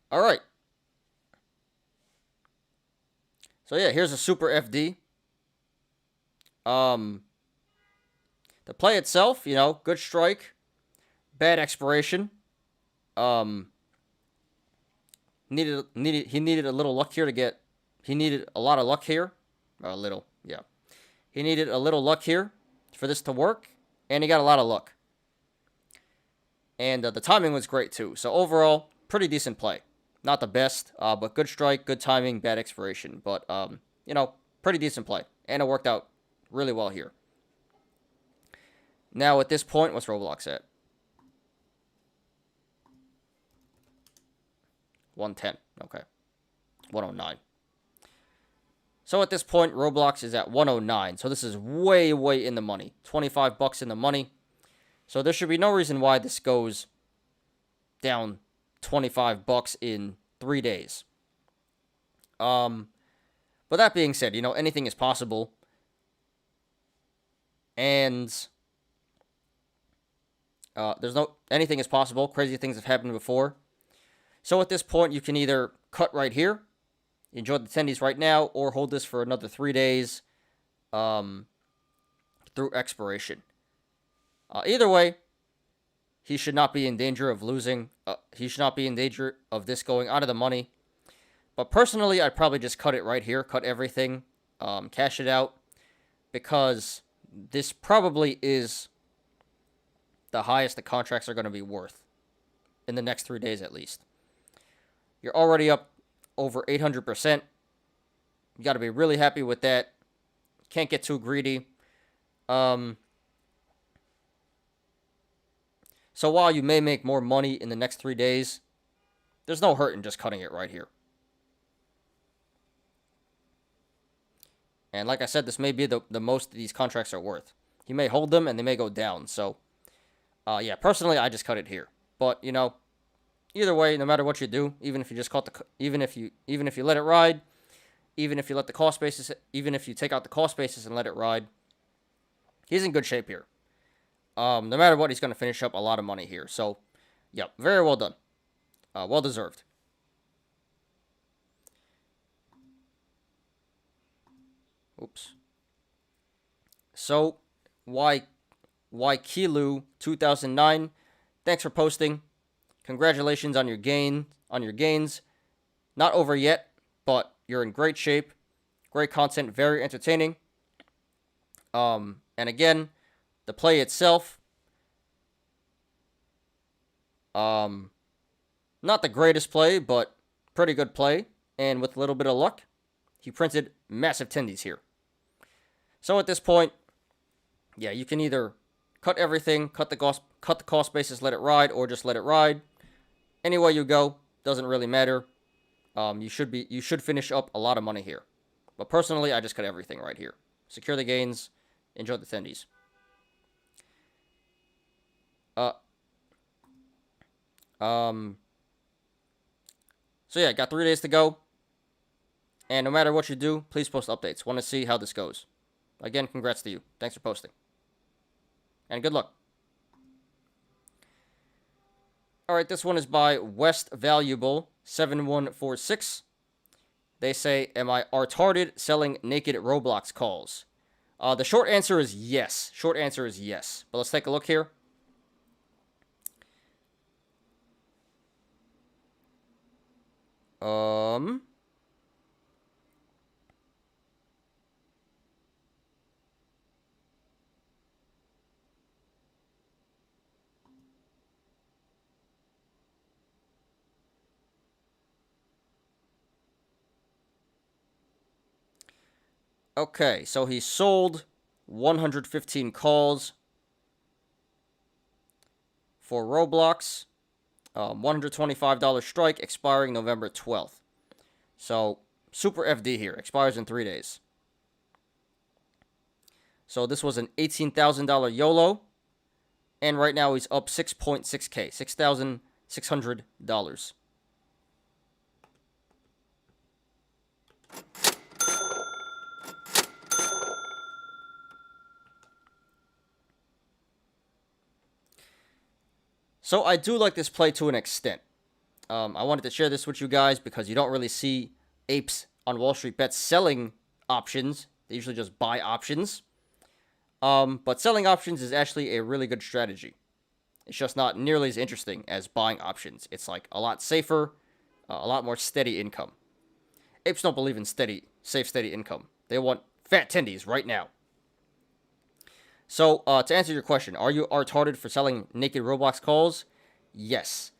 All right. So yeah, here's a super FD. The play itself, good strike, bad expiration. He needed a little luck here to get. He needed a lot of luck here. A little, yeah. He needed a little luck here for this to work, and he got a lot of luck. And the timing was great too. So overall, pretty decent play. Not the best, but good strike, good timing, bad expiration. But, pretty decent play. And it worked out really well here. Now, at this point, what's Roblox at? 110. Okay. 109. So, at this point, Roblox is at 109. So, this is way, way in the money. $25 in the money. So there should be no reason why this goes down $25 in 3 days. But that being said, anything is possible. And anything is possible. Crazy things have happened before. So at this point, you can either cut right here, enjoy the tendies right now, or hold this for another 3 days through expiration. Either way, he should not be in danger of losing. He should not be in danger of this going out of the money. But personally, I'd probably just cut it right here, cut everything, cash it out, because this probably is the highest the contracts are going to be worth in the next 3 days at least. You're already up over 800%. You got to be really happy with that. Can't get too greedy. So while you may make more money in the next 3 days, there's no hurt in just cutting it right here. And like I said, this may be the most these contracts are worth. You may hold them and they may go down. So, yeah, personally, I just cut it here. But either way, no matter what you do, even if you just even if you let it ride, even if you let the cost basis, even if you take out the cost basis and let it ride, he's in good shape here. No matter what, he's going to finish up a lot of money here. So, yeah, very well done. Well deserved. Oops. So, why Kilu 2009? Thanks for posting. Congratulations on your gains. Not over yet, but you're in great shape. Great content, very entertaining. And again, the play itself, not the greatest play, but pretty good play. And with a little bit of luck, he printed massive tendies here. So at this point, yeah, you can either cut everything, cut the cost basis, let it ride, or just let it ride. Any way you go, doesn't really matter. You should finish up a lot of money here. But personally, I just cut everything right here. Secure the gains, enjoy the tendies. So yeah, got 3 days to go. And no matter what you do, please post updates. Want to see how this goes. Again, congrats to you. Thanks for posting. And good luck. Alright, this one is by West Valuable 7146. They say, am I retarded selling naked Roblox calls? The short answer is yes. Short answer is yes. But let's take a look here. Okay, so he sold 115 calls for Roblox. $125 strike expiring November 12th. So, super FD here. Expires in 3 days. So, this was an $18,000 YOLO. And right now he's up 6.6K. $6,600. So I do like this play to an extent. I wanted to share this with you guys because you don't really see apes on Wall Street Bets selling options. They usually just buy options. But selling options is actually a really good strategy. It's just not nearly as interesting as buying options. It's like a lot safer, a lot more steady income. Apes don't believe in safe, steady income. They want fat tendies right now. So, to answer your question, are you retarded for selling naked Roblox calls? Yes.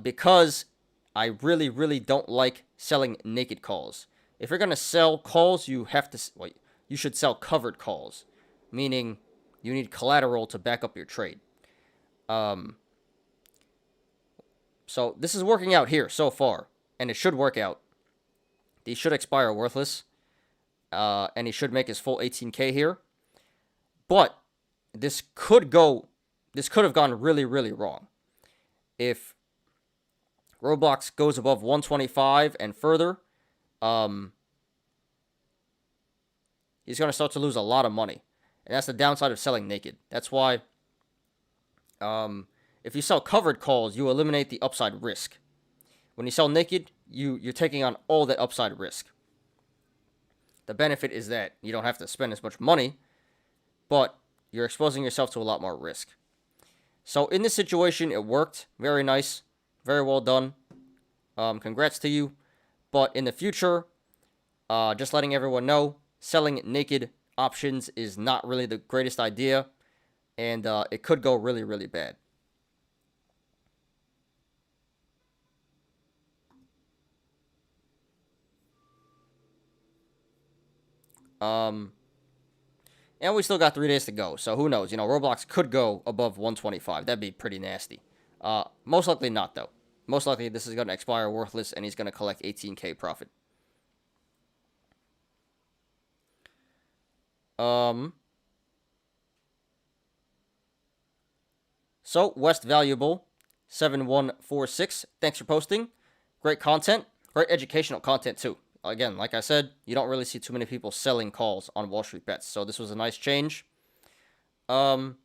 Because I really, really don't like selling naked calls. If you're going to sell calls, you should sell covered calls. Meaning, you need collateral to back up your trade. So, this is working out here so far. And it should work out. These should expire worthless. And he should make his full 18K here. But this could go this could have gone really, really wrong. If Roblox goes above 125 and further, he's going to start to lose a lot of money. And that's the downside of selling naked. That's why if you sell covered calls, you eliminate the upside risk. When you sell naked, you're taking on all that upside risk. The benefit is that you don't have to spend as much money, but you're exposing yourself to a lot more risk. So in this situation, it worked. Very nice. Very well done. Congrats to you. But in the future, just letting everyone know, selling naked options is not really the greatest idea, and it could go really, really bad. And we still got 3 days to go, so who knows? Roblox could go above 125. That'd be pretty nasty. Most likely not, though. Most likely this is going to expire worthless, and he's going to collect 18K profit. So, West Valuable 7146, thanks for posting. Great content. Great educational content, too. Again, like I said, you don't really see too many people selling calls on Wall Street Bets, so this was a nice change. And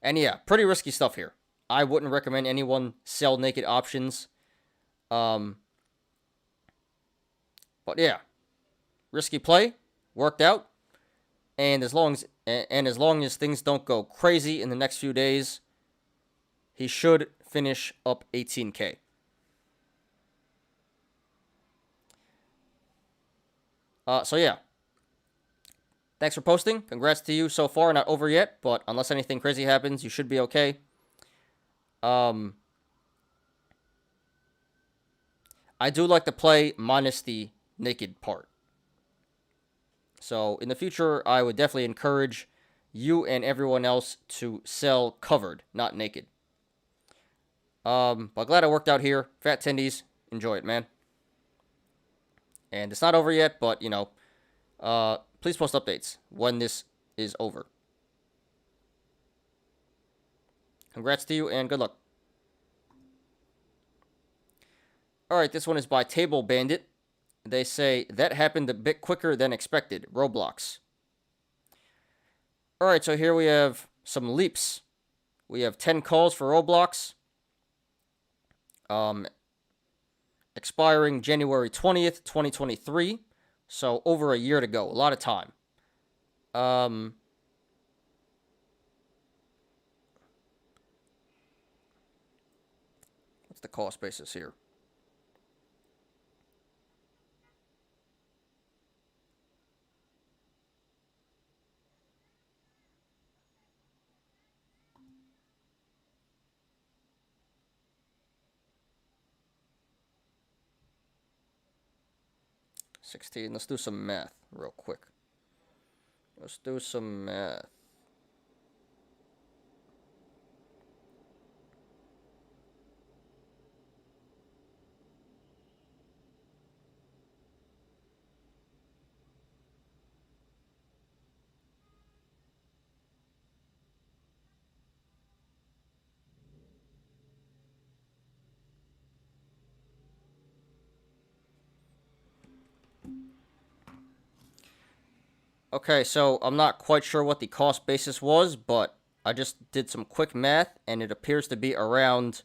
yeah, pretty risky stuff here. I wouldn't recommend anyone sell naked options. But yeah, risky play, worked out, and as long as things don't go crazy in the next few days, he should finish up 18K. So yeah, thanks for posting. Congrats to you so far. Not over yet, but unless anything crazy happens, you should be okay. I do like to play minus the naked part. So in the future, I would definitely encourage you and everyone else to sell covered, not naked. But glad it worked out here. Fat Tendies, enjoy it, man. And it's not over yet, but, please post updates when this is over. Congrats to you, and good luck. Alright, this one is by Table Bandit. They say, that happened a bit quicker than expected. Roblox. Alright, so here we have some leaps. We have 10 calls for Roblox. Expiring January 20th, 2023. So over a year to go. A lot of time. What's the cost basis here? $16. Let's do some math real quick. Let's do some math. Okay, so I'm not quite sure what the cost basis was, but I just did some quick math, and it appears to be around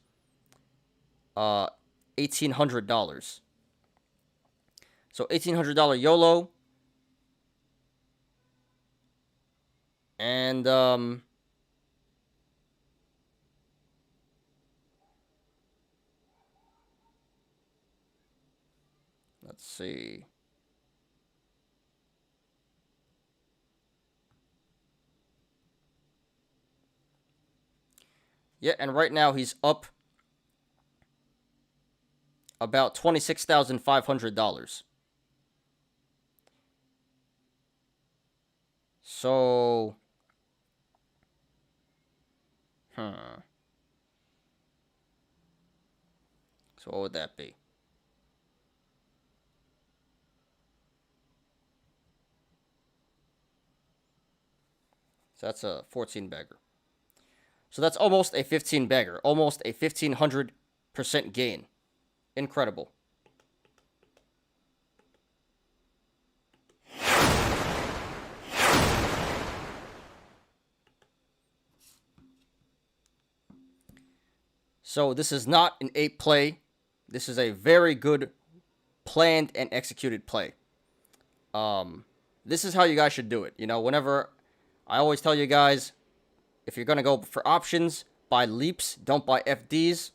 $1,800. So $1,800 YOLO, and let's see. Yeah, and right now he's up about $26,500. So, so what would that be? So that's a 14 bagger. So that's almost a 15 bagger, almost a 1,500% gain. Incredible. So this is not an ape play. This is a very good planned and executed play. This is how you guys should do it. You know, whenever I always tell you guys, if you're gonna go for options, buy leaps, don't buy FDs.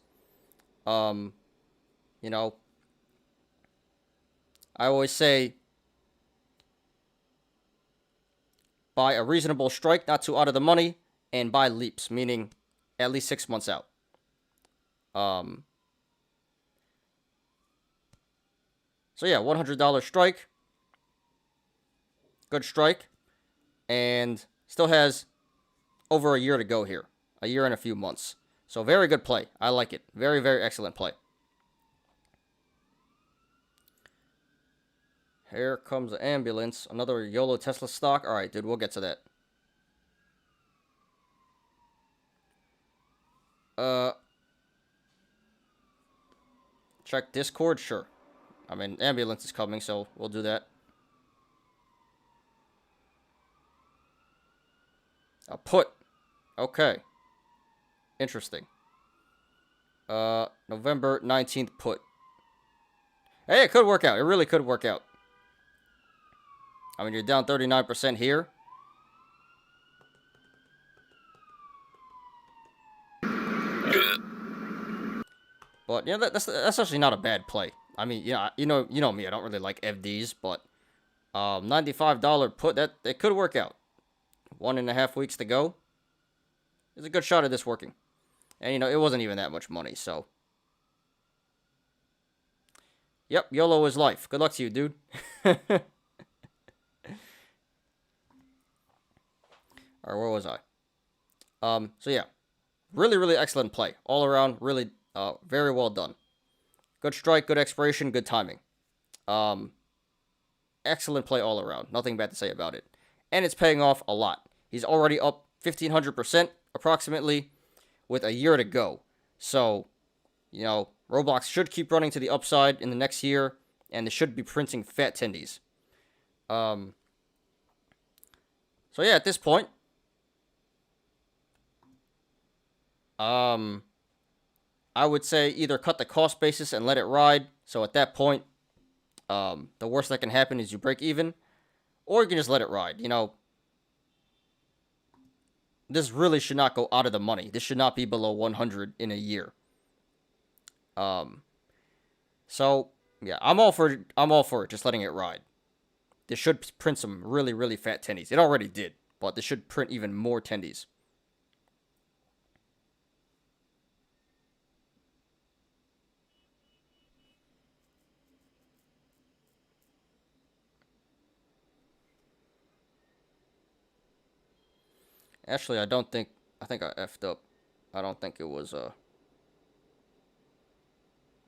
You know, I always say buy a reasonable strike, not too out of the money, and buy leaps, meaning at least 6 months out. So yeah, $100 strike. Good strike. And still has over a year to go here. A year and a few months. So very good play. I like it. Very, very excellent play. Here comes the ambulance. Another YOLO Tesla stock. All right, dude, we'll get to that. Check Discord? Sure. I mean, ambulance is coming, so we'll do that. A put. Okay. Interesting. November 19th put. Hey, it could work out. It really could work out. I mean, you're down 39% here. But yeah, that's actually not a bad play. I mean, yeah, you know me. I don't really like FDs, but $95 put, that it could work out. 1.5 weeks to go. There's a good shot of this working. And you know, it wasn't even that much money, so. Yep, YOLO is life. Good luck to you, dude. Alright, where was I? So yeah. Really, really excellent play. All around, really very well done. Good strike, good expiration, good timing. Excellent play all around. Nothing bad to say about it. And it's paying off a lot. He's already up 1,500% approximately with a year to go. So, you know, Roblox should keep running to the upside in the next year, and they should be printing fat tendies. So yeah, at this point, I would say either cut the cost basis and let it ride. So at that point, the worst that can happen is you break even, or you can just let it ride. You know, this really should not go out of the money. This should not be below 100 in a year. So yeah, I'm all for it. Just letting it ride. This should print some really, really fat tendies. It already did, but this should print even more tendies. Actually, I think I effed up. I don't think it was,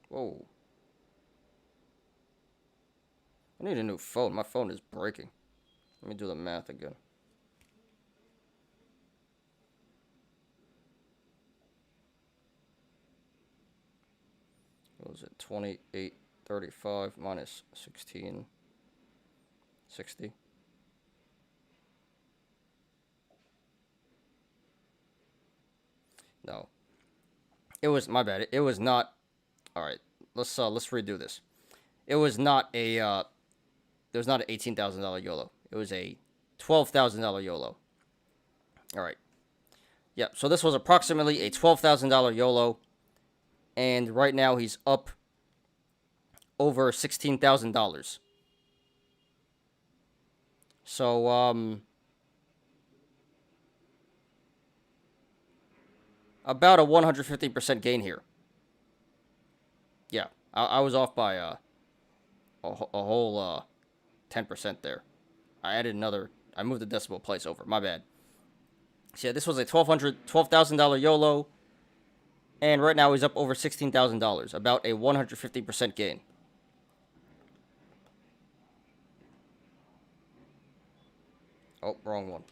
whoa. I need a new phone. My phone is breaking. Let me do the math again. What was it? 2835 minus 1660. No. It was, my bad. It was not. All right. Let's redo this. It was not a it was not an $18,000 YOLO. It was a $12,000 YOLO. All right. Yep. So this was approximately a $12,000 YOLO, and right now he's up over $16,000. So about a 150% gain here. Yeah, I was off by a whole 10% there. I moved the decimal place over. My bad. So yeah, this was a $12,000 YOLO, and right now he's up over $16,000, about a 150% gain. Oh, wrong one.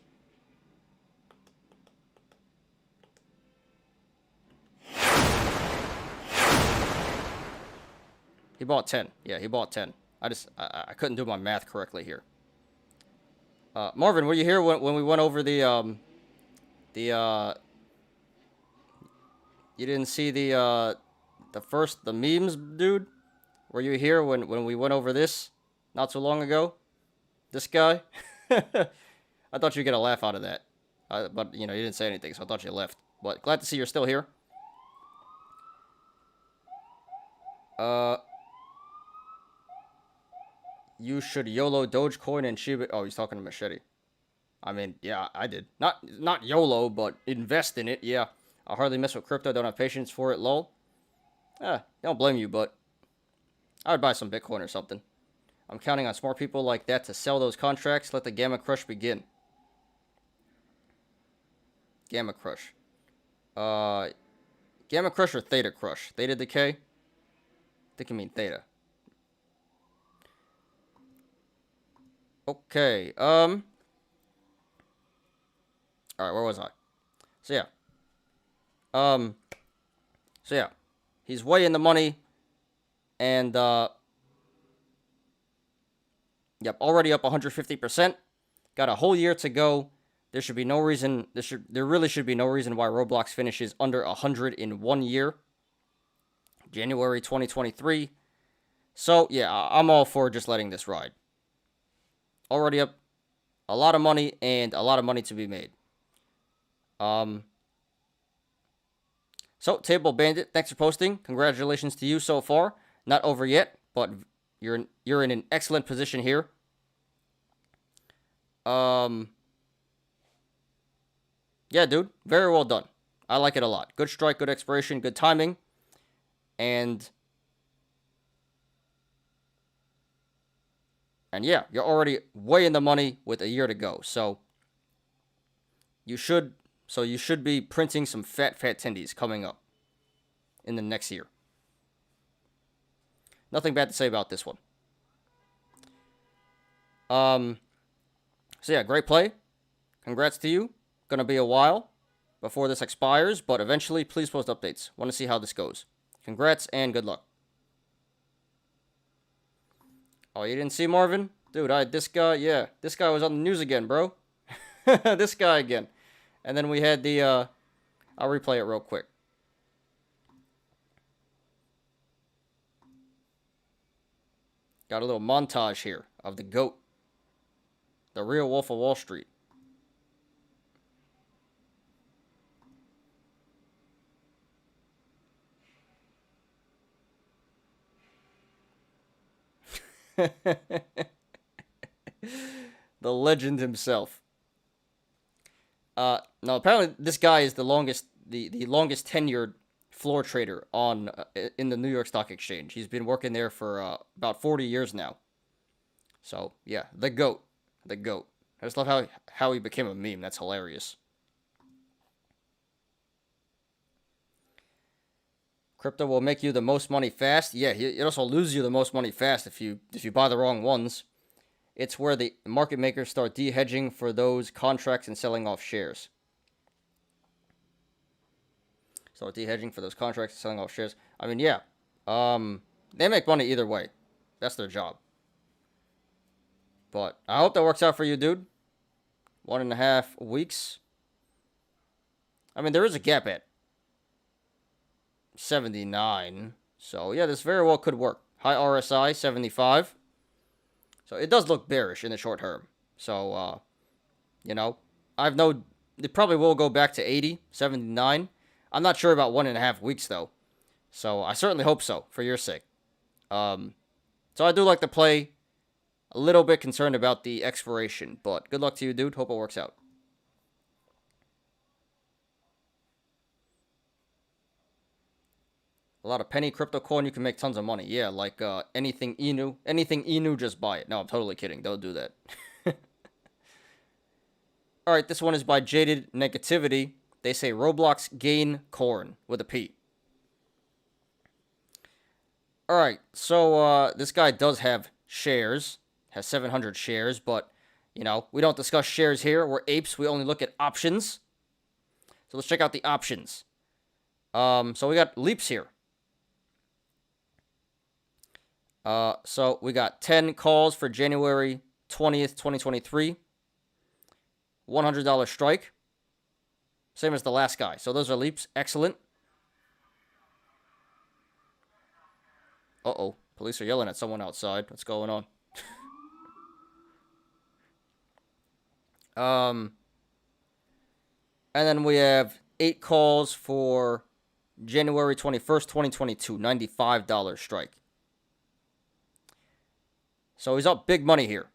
He bought 10. Yeah, he bought 10. I couldn't do my math correctly here. Marvin, were you here when we went over the you didn't see the memes, dude? Were you here when we went over this not so long ago? This guy? I thought you'd get a laugh out of that. But, you know, you didn't say anything, so I thought you left. But glad to see you're still here. You should YOLO Dogecoin and Shiba. Oh, he's talking to Machete. I mean, yeah, I did. Not YOLO, but invest in it. Yeah, I hardly mess with crypto. Don't have patience for it. Lol. Don't blame you, but I would buy some Bitcoin or something. I'm counting on smart people like that to sell those contracts. Let the Gamma Crush begin. Gamma Crush. Gamma Crush or Theta Crush? Theta Decay? I think you mean Theta. Okay, alright, where was I? So yeah. He's way in the money, and, yep, already up 150%. Got a whole year to go. There should be no reason, there really should be no reason why Roblox finishes under 100 in 1 year. January 2023. So, yeah, I'm all for just letting this ride. Already up a lot of money, and a lot of money to be made. So, Table Bandit, thanks for posting. Congratulations to you so far. Not over yet, but you're in an excellent position here. Yeah, dude, very well done. I like it a lot. Good strike, good expiration, good timing, and yeah, you're already way in the money with a year to go. So you should be printing some fat tendies coming up in the next year. Nothing bad to say about this one. So yeah, great play. Congrats to you. Gonna be a while before this expires, but eventually, please post updates. Want to see how this goes. Congrats and good luck. Oh, you didn't see Marvin? Dude, this guy was on the news again, bro. This guy again. And then we had the, I'll replay it real quick. Got a little montage here of the GOAT. The real Wolf of Wall Street. The legend himself. No, apparently this guy is the longest tenured floor trader on in the New York Stock Exchange. He's been working there for about 40 years now. So yeah, the GOAT. I just love how he became a meme. That's hilarious. Crypto will make you the most money fast. Yeah, it also loses you the most money fast if you buy the wrong ones. It's where the market makers start de-hedging for those contracts and selling off shares. Start de-hedging for those contracts and selling off shares. I mean, yeah. They make money either way. That's their job. But I hope that works out for you, dude. 1.5 weeks. I mean, there is a gap at 79. So, yeah, this very well could work. High RSI, 75. So, it does look bearish in the short term. So, you know, it probably will go back to 80, 79. I'm not sure about 1.5 weeks, though. So, I certainly hope so, for your sake. So, I do like to play. A little bit concerned about the expiration, but good luck to you, dude. Hope it works out. A lot of penny crypto coin, you can make tons of money. Yeah, like anything Inu. Anything Inu, just buy it. No, I'm totally kidding. Don't do that. Alright, this one is by Jaded Negativity. They say Roblox gain corn with a P. Alright, so this guy does have shares. Has 700 shares, but, you know, we don't discuss shares here. We're apes. We only look at options. So let's check out the options. So we got leaps here. So we got 10 calls for January 20th, 2023. $100 strike. Same as the last guy. So those are leaps. Excellent. Uh-oh. Police are yelling at someone outside. What's going on? And then we have 8 calls for January 21st, 2022. $95 strike. So he's up big money here.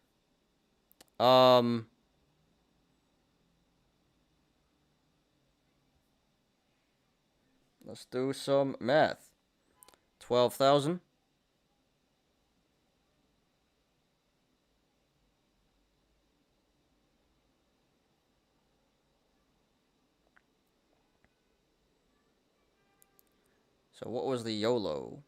Let's do some math. 12,000. So what was the YOLO?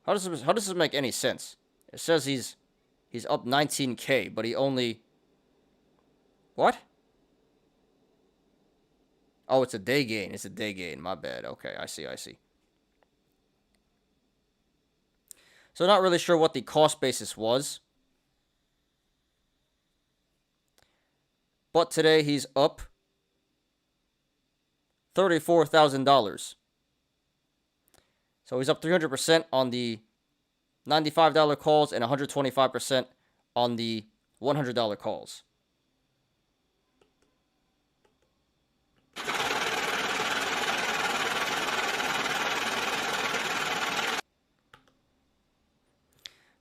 How does this make any sense? It says he's up 19K, but he only... What? Oh, it's a day gain. It's a day gain. My bad. Okay, I see. So not really sure what the cost basis was. But today he's up $34,000. So he's up 300% on the $95 calls and 125% on the $100 calls.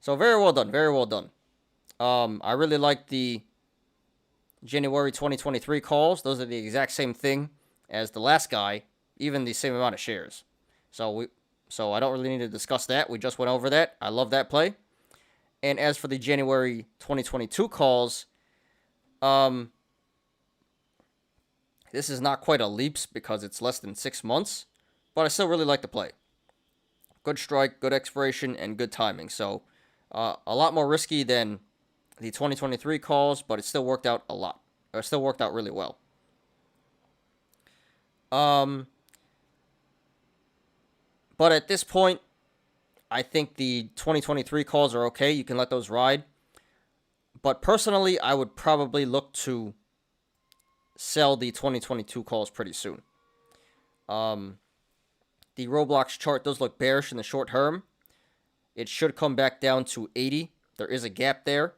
So very well done, very well done. I really like the January 2023 calls. Those are the exact same thing as the last guy, even the same amount of shares. So I don't really need to discuss that. We just went over that. I love that play. And as for the January 2022 calls, this is not quite a leaps because it's less than 6 months, but I still really like the play. Good strike, good expiration, and good timing. So a lot more risky than the 2023 calls, but it still worked out a lot. It still worked out really well. But at this point, I think the 2023 calls are okay. You can let those ride. But personally, I would probably look to sell the 2022 calls pretty soon. The Roblox chart does look bearish in the short term. It should come back down to 80. There is a gap there.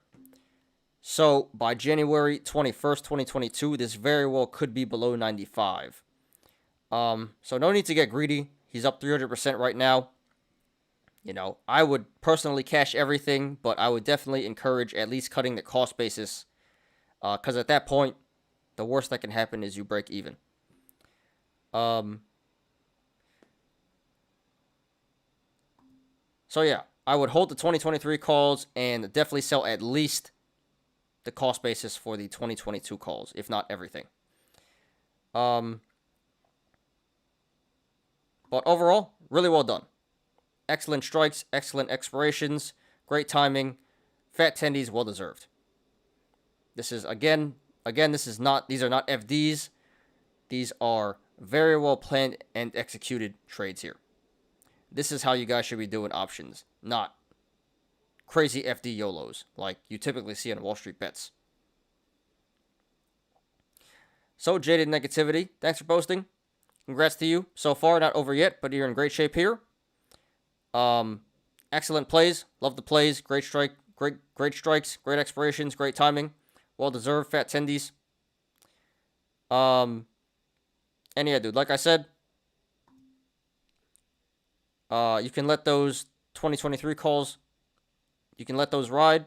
So by January 21st, 2022, this very well could be below 95. So no need to get greedy. He's up 300% right now. You know, I would personally cash everything, but I would definitely encourage at least cutting the cost basis. Because at that point, the worst that can happen is you break even. So yeah, I would hold the 2023 calls and definitely sell at least the cost basis for the 2022 calls, if not everything. But overall, really well done. Excellent strikes, excellent expirations, great timing, fat tendies, well deserved. This is again, these are not FDs. These are very well planned and executed trades here. This is how you guys should be doing options, not crazy FD YOLOs like you typically see on Wall Street Bets. So, Jaded Negativity, thanks for posting. Congrats to you. So far, not over yet, but you're in great shape here. Excellent plays. Love the plays. Great strikes, great expirations, great timing. Well deserved. Fat tendies. And yeah, dude, like I said, you can let those 2023 calls, you can let those ride.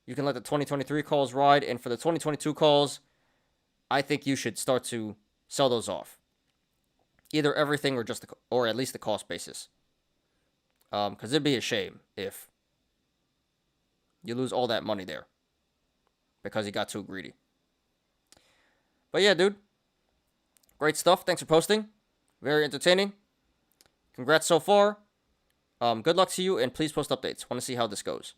You can let the 2023 calls ride. And for the 2022 calls, I think you should start to sell those off. Either everything or at least the cost basis. Because it'd be a shame if you lose all that money there because you got too greedy. But yeah, dude. Great stuff. Thanks for posting. Very entertaining. Congrats so far. Good luck to you, and please post updates. Want to see how this goes.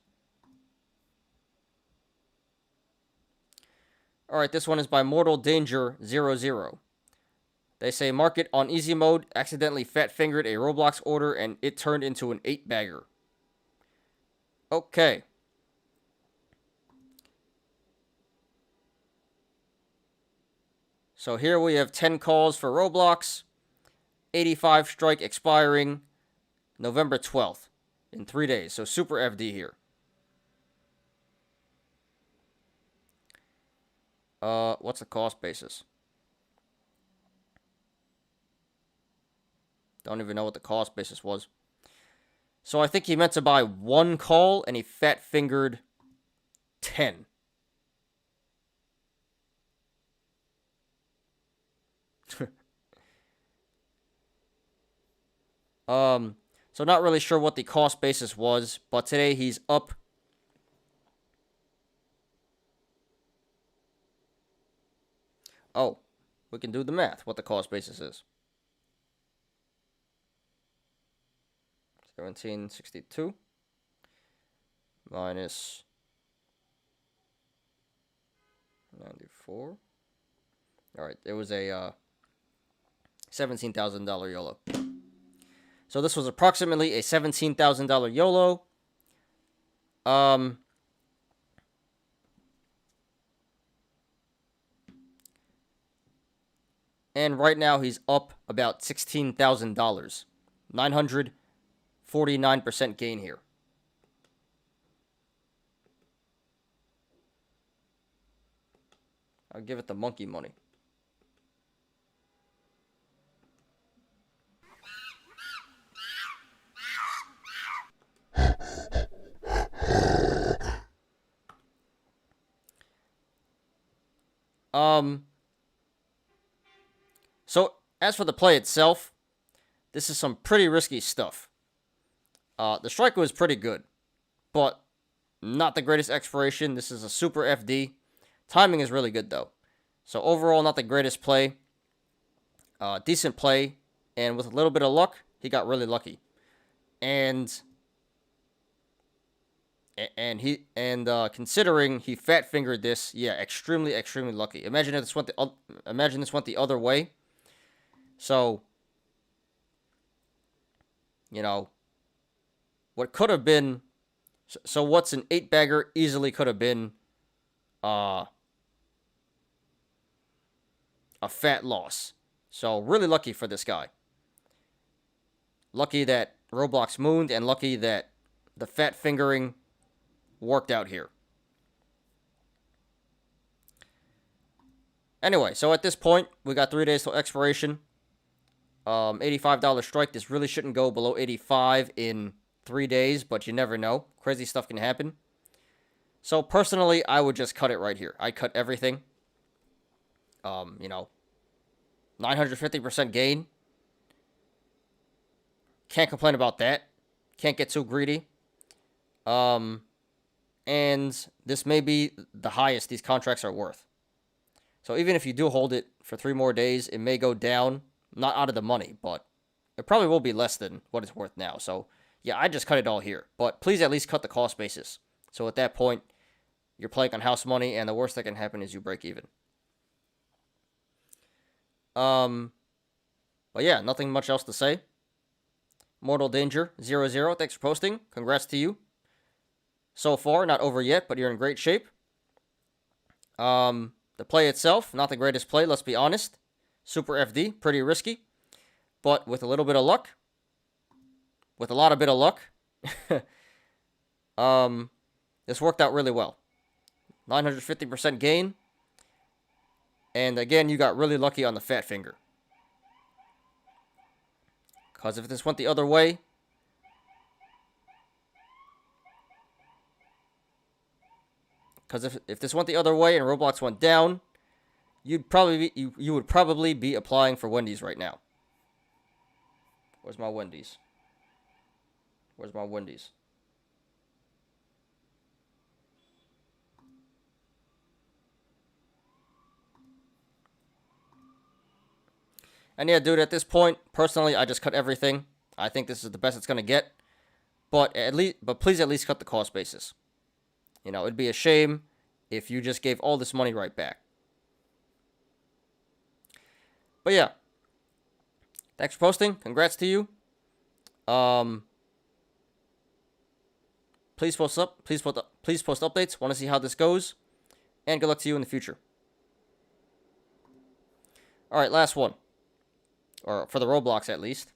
All right, this one is by Mortal Danger 00. They say market on easy mode accidentally fat fingered a Roblox order and it turned into an 8-bagger. Okay. So here we have 10 calls for Roblox. 85 strike expiring November 12th in 3 days. So super FD here. What's the cost basis? Don't even know what the cost basis was. So I think he meant to buy 1 call and he fat fingered 10. So not really sure what the cost basis was, but today he's up. Oh, we can do the math, what the cost basis is. 1762 minus 94. All right, it was a $17,000 YOLO. So this was approximately a $17,000 YOLO. And right now he's up about $16,000. 949% gain here. I'll give it the monkey money. So as for the play itself, this is some pretty risky stuff. The strike was pretty good, but not the greatest expiration. This is a super FD. Timing is really good though. So overall, not the greatest play. Decent play, and with a little bit of luck, he got really lucky. And considering he fat fingered this, yeah, extremely lucky. Imagine this went the other way. So, you know, what could have been, so what's an 8-bagger easily could have been a fat loss. So really lucky for this guy. Lucky that Roblox mooned, and lucky that the fat fingering worked out here. Anyway, so at this point, we got 3 days till expiration. $85 strike. This really shouldn't go below 85 in 3 days, but you never know. Crazy stuff can happen. So personally, I would just cut it right here. I'd cut everything. 950% gain. Can't complain about that. Can't get too greedy. And this may be the highest these contracts are worth. So even if you do hold it for 3 more days, it may go down. Not out of the money, but it probably will be less than what it's worth now. So, yeah, I just cut it all here. But please at least cut the cost basis. So at that point, you're playing on house money, and the worst that can happen is you break even. But yeah, nothing much else to say. Mortal Danger 00, thanks for posting. Congrats to you. So far, not over yet, but you're in great shape. The play itself, not the greatest play, let's be honest. Super FD, pretty risky. But with a little bit of luck, with a lot of bit of luck, this worked out really well. 950% gain. And again, you got really lucky on the fat finger. Because if this went the other way, if this went the other way and Roblox went down, you would probably be applying for Wendy's right now. Where's my Wendy's? Where's my Wendy's? And yeah, dude, at this point, personally, I just cut everything. I think this is the best it's gonna get. But please at least cut the cost basis. You know, it'd be a shame if you just gave all this money right back. But yeah, Thanks for posting. Congrats to you. Please post updates. Want to see how this goes. And good luck to you in the future. All right, last one. Or for the Roblox, at least.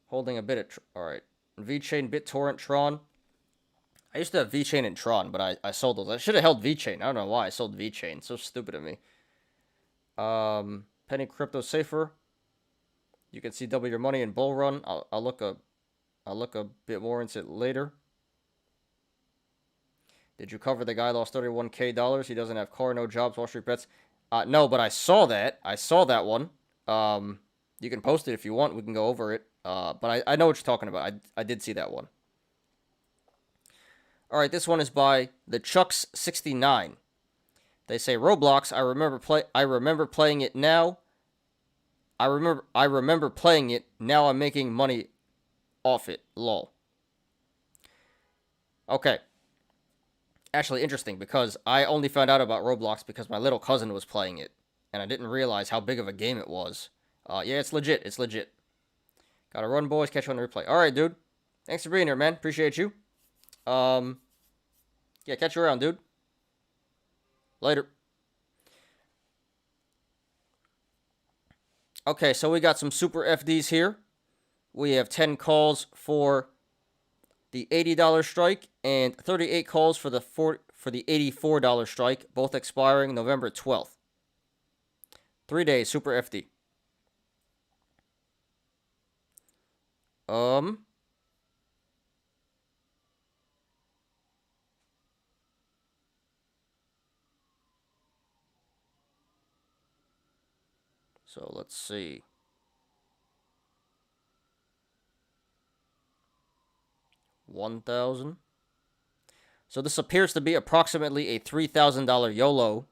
Holding a bit of... all right. VeChain, BitTorrent, Tron. I used to have VeChain and Tron, but I sold those. I should have held VeChain. I don't know why I sold VeChain. So stupid of me. Penny Crypto Safer. You can see double your money in Bull Run. I'll look a bit more into it later. Did you cover the guy lost $31K? He doesn't have car, no jobs, Wall Street bets. No, but I saw that. I saw that one. You can post it if you want. We can go over it. But I know what you're talking about. I did see that one. All right, this one is by the Chucks69. They say Roblox. I remember playing it now. I remember playing it. Now I'm making money off it. Lol. Okay. Actually interesting because I only found out about Roblox because my little cousin was playing it. And I didn't realize how big of a game it was. Yeah, it's legit. It's legit. Gotta run, boys. Catch you on the replay. Alright, dude. Thanks for being here, man. Appreciate you. Yeah, catch you around, dude. Later. Okay, so we got some super FDs here. We have 10 calls for the $80 strike and 38 calls for the $84 strike, both expiring November 12th. 3 days, super FD. So let's see. $1,000. So this appears to be approximately a $3,000 YOLO.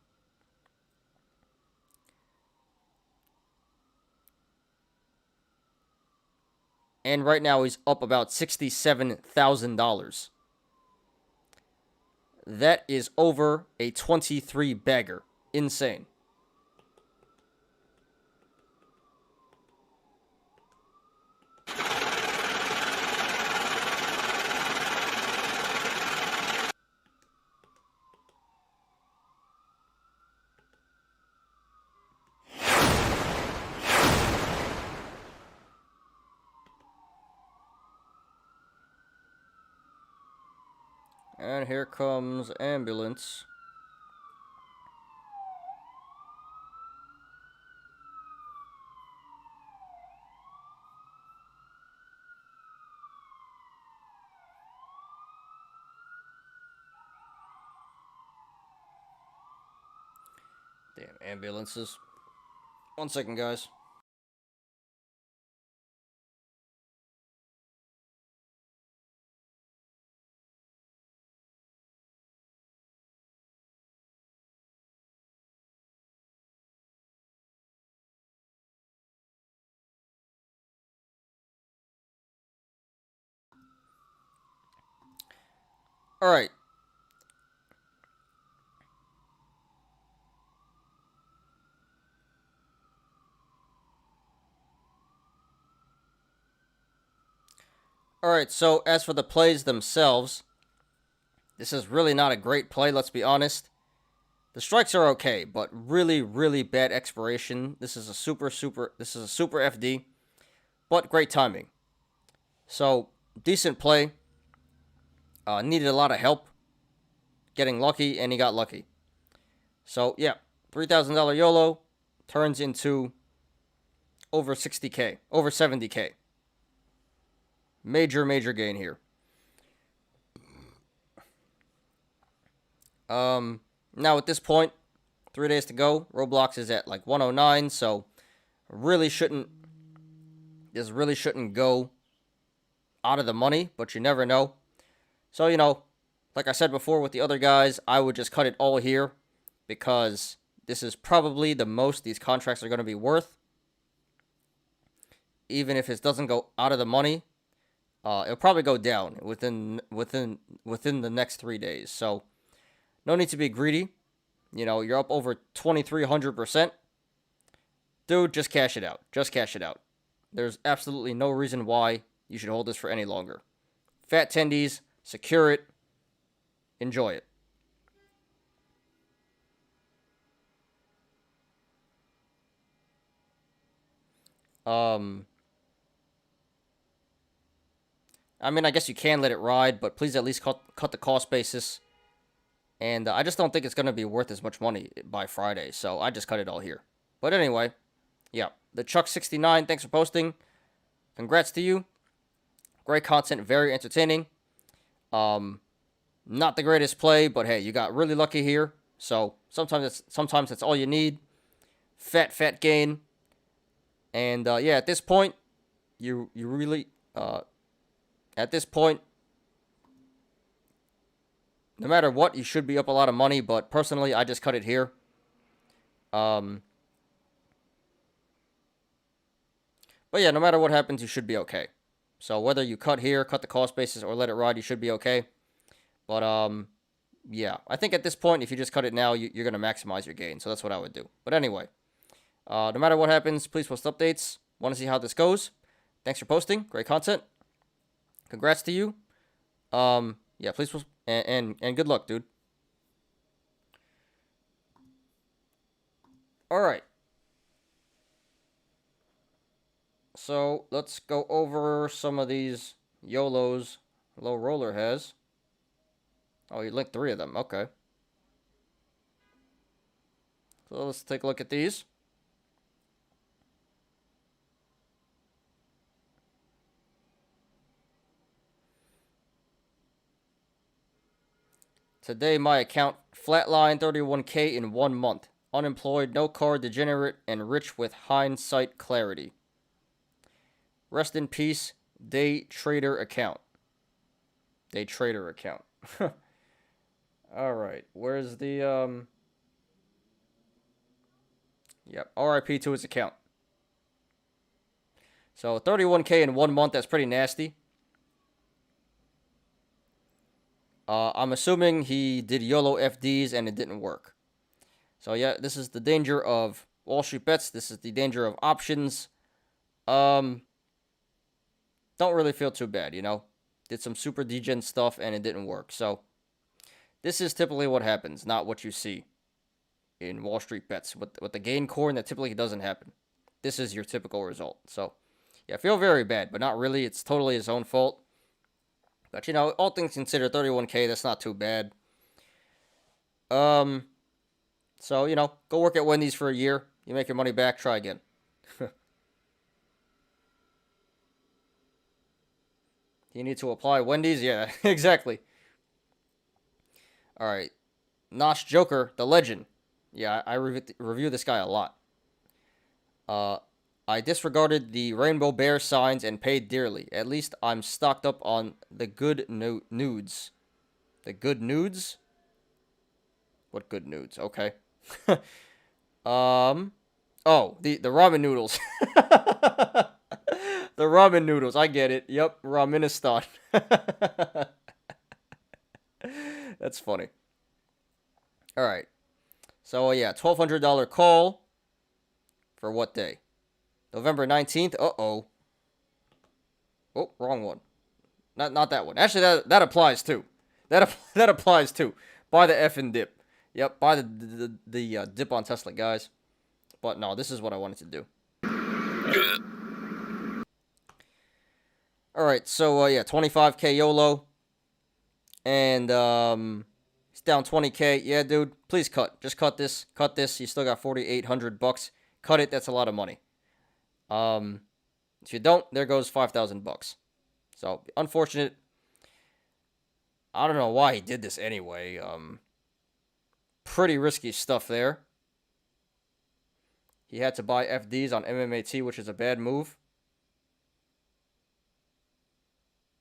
And right now he's up about $67,000. That is over a 23 bagger. Insane. And here comes ambulance. Damn ambulances. 1 second, guys. All right. All right, so as for the plays themselves, this is really not a great play, let's be honest. The strikes are okay, but really, really bad expiration. This is a super FD, but great timing. So, decent play. Needed a lot of help getting lucky, and he got lucky. So, yeah, $3,000 YOLO turns into over 60K, over 70K. Major gain here. Now at this point, 3 days to go. Roblox is at like 109, so this really shouldn't go out of the money, but you never know. So, like I said before with the other guys, I would just cut it all here because this is probably the most these contracts are going to be worth. Even if it doesn't go out of the money, it'll probably go down within the next 3 days. So, no need to be greedy. You're up over 2,300%. Dude, just cash it out. Just cash it out. There's absolutely no reason why you should hold this for any longer. Fat tendies, secure it, enjoy it. I mean, I guess you can let it ride, but please at least cut the cost basis. And I just don't think it's going to be worth as much money by Friday, so I just cut it all here. But anyway, yeah, the Chuck69, thanks for posting. Congrats to you. Great content, very entertaining. Not the greatest play, but hey, you got really lucky here. So sometimes that's all you need. Fat gain. And yeah, at this point, you really at this point, no matter what, you should be up a lot of money. But personally, I just cut it here. But yeah, no matter what happens, you should be okay. So whether you cut here, cut the cost basis, or let it ride, you should be okay. But yeah, I think at this point, if you just cut it now, you're going to maximize your gain. So that's what I would do. But anyway, no matter what happens, please post updates. Want to see how this goes. Thanks for posting. Great content. Congrats to you. Yeah, please post, and good luck, dude. All right. So let's go over some of these Yolos Low Roller has. Oh, you linked 3 of them. Okay. So let's take a look at these. Today, my account flatlined 31K in 1 month. Unemployed, no car, degenerate, and rich with hindsight clarity. Rest in peace, day trader account. Day trader account. Alright, where's the, Yep, RIP to his account. So, 31K in 1 month, that's pretty nasty. I'm assuming he did YOLO FDs and it didn't work. So yeah, this is the danger of Wall Street bets. This is the danger of options. Don't really feel too bad, you know. Did some super degen stuff and it didn't work. So this is typically what happens, not what you see in Wall Street bets. With the gain corn, that typically doesn't happen. This is your typical result. So yeah, I feel very bad, but not really. It's totally his own fault. But, you know, all things considered, 31K, that's not too bad. So, you know, go work at Wendy's for a year. You make your money back, try again. You need to apply Wendy's? Yeah, exactly. All right. Nosh Joker, the legend. Yeah, I review this guy a lot. I disregarded the rainbow bear signs and paid dearly. At least I'm stocked up on the good nudes. The good nudes? What good nudes? Okay. Oh, the ramen noodles. The ramen noodles. I get it. Yep, Ramenistan. That's funny. All right. So yeah, $1,200 call for what day? November 19th. Uh-oh. Oh, wrong one. Not that one. Actually, that applies too. That applies too. Buy the effing dip. Yep, buy the dip on Tesla, guys. But no, this is what I wanted to do. All right, so yeah, 25K YOLO, and it's down 20K. Yeah, dude, please cut. Just cut this. Cut this. You still got $4,800. Cut it. That's a lot of money. If you don't, there goes $5,000. So unfortunate. I don't know why he did this anyway. Pretty risky stuff there. He had to buy FDs on MMAT, which is a bad move.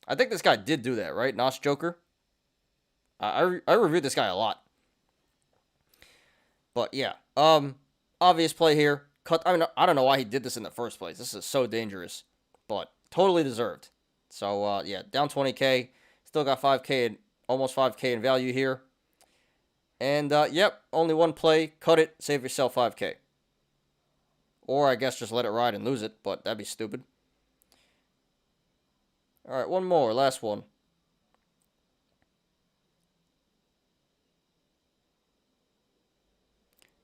I think this guy did do that, right? Nosh Joker. I reviewed this guy a lot. But yeah, obvious play here. Cut. I mean, I don't know why he did this in the first place. This is so dangerous, but totally deserved. So yeah, down 20K. Still got 5K and almost 5K in value here. And yep, only one play. Cut it. Save yourself 5K. Or I guess just let it ride and lose it, but that'd be stupid. Alright, one more. Last one.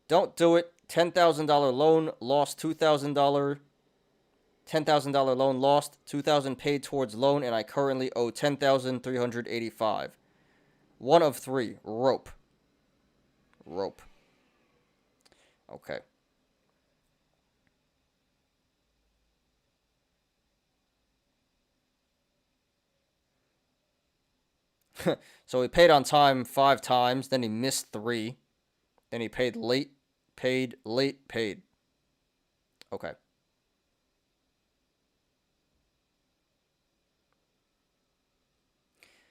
Don't do it. $10,000 loan, lost $2,000. $10,000 loan lost, $2,000 paid towards loan, and I currently owe $10,385. One of three. Rope. Rope. Okay. So he paid on time 5 times, then he missed 3. Then he paid late, paid, late, paid. Okay.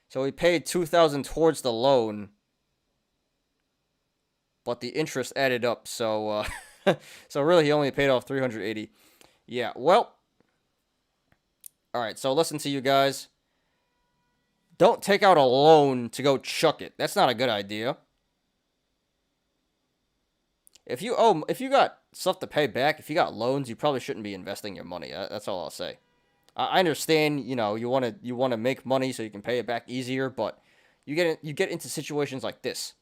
So he paid $2,000 towards the loan, but the interest added up. So, so really, he only paid off $380. Yeah. Well. All right. So listen to you guys. Don't take out a loan to go chuck it. That's not a good idea. If you got stuff to pay back, if you got loans, you probably shouldn't be investing your money. That's all I'll say. I understand, you know, you want to make money so you can pay it back easier, but you get into situations like this,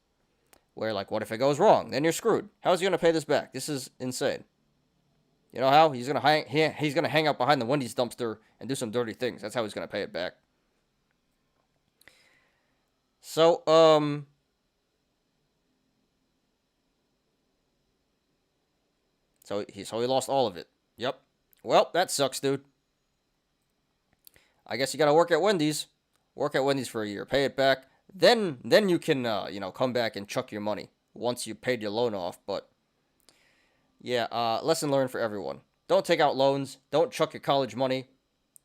where like, what if it goes wrong? Then you're screwed. How's he gonna pay this back? This is insane. You know how he's gonna hang out behind the Wendy's dumpster and do some dirty things. That's how he's gonna pay it back. So So he lost all of it. Yep. Well, that sucks, dude. I guess you gotta work at Wendy's. Work at Wendy's for a year, pay it back. Then you can come back and chuck your money once you paid your loan off. But yeah, lesson learned for everyone. Don't take out loans. Don't chuck your college money.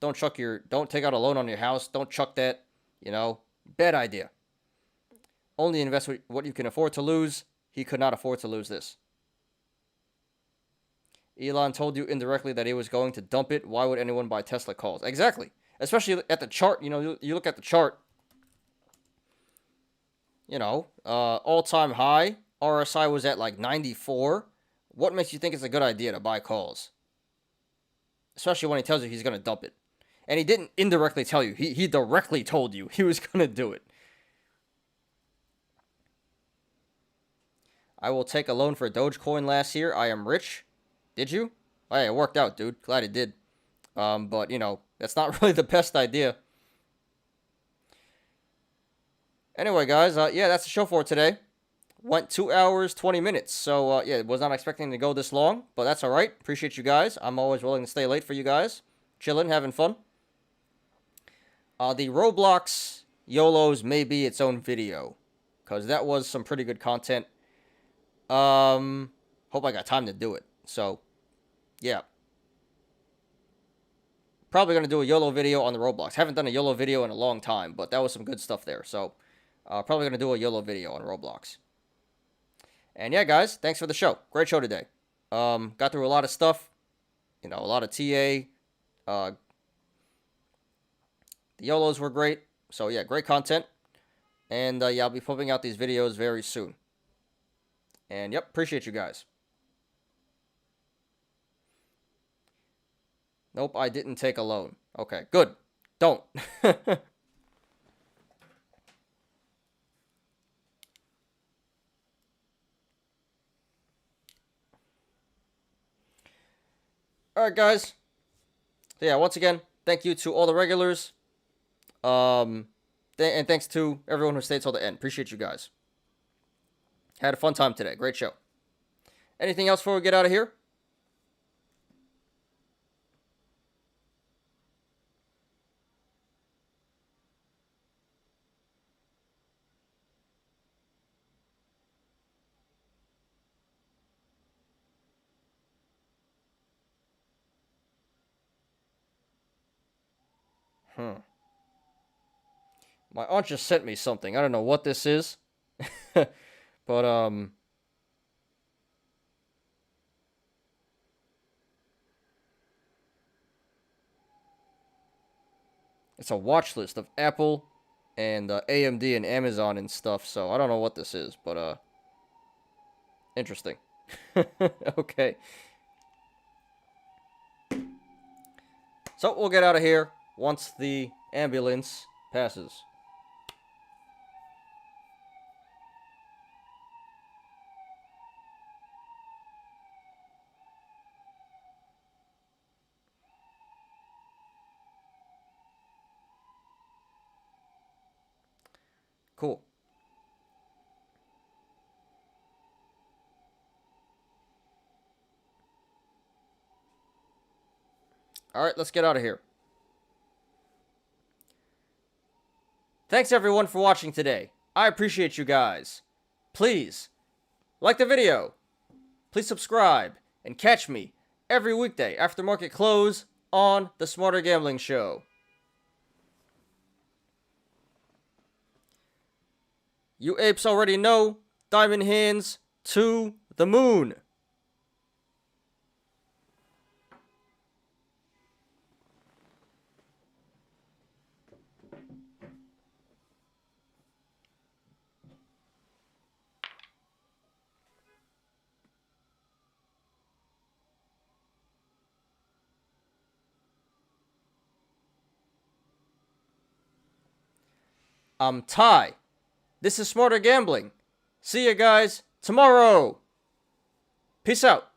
Don't take out a loan on your house. Don't chuck that. Bad idea. Only invest what you can afford to lose. He could not afford to lose this. Elon told you indirectly that he was going to dump it. Why would anyone buy Tesla calls? Exactly. Especially at the chart. You look at the chart. All-time high. RSI was at like 94. What makes you think it's a good idea to buy calls? Especially when he tells you he's going to dump it. And he didn't indirectly tell you. He directly told you he was going to do it. I will take a loan for Dogecoin last year. I am rich. Did you? Hey, it worked out, dude. Glad it did. But, that's not really the best idea. Anyway, guys, yeah, that's the show for today. Went 2 hours, 20 minutes. So, yeah, was not expecting to go this long, but that's all right. Appreciate you guys. I'm always willing to stay late for you guys. Chilling, having fun. The Roblox Yolos may be its own video, because that was some pretty good content. Hope I got time to do it. So, yeah. Probably going to do a YOLO video on the Roblox. Haven't done a YOLO video in a long time, but that was some good stuff there. So, probably going to do a YOLO video on Roblox. And yeah, guys, thanks for the show. Great show today. Got through a lot of stuff. A lot of TA. The YOLOs were great. So, yeah, great content. And, yeah, I'll be pumping out these videos very soon. And, yep, appreciate you guys. Nope, I didn't take a loan. Okay, good. Don't. Alright, guys. So, yeah, once again, thank you to all the regulars. And thanks to everyone who stayed till the end. Appreciate you guys. Had a fun time today. Great show. Anything else before we get out of here? My aunt just sent me something. I don't know what this is. But, it's a watch list of Apple and AMD and Amazon and stuff. So, I don't know what this is. But, interesting. Okay. So we'll get out of here once the ambulance passes. Cool. Alright, let's get out of here. Thanks everyone for watching today. I appreciate you guys. Please, like the video. Please subscribe and catch me every weekday after market close on the Smarter Gambling Show. You apes already know, diamond hands to the moon. I'm Ty. This is Smarter Gambling. See you guys tomorrow. Peace out.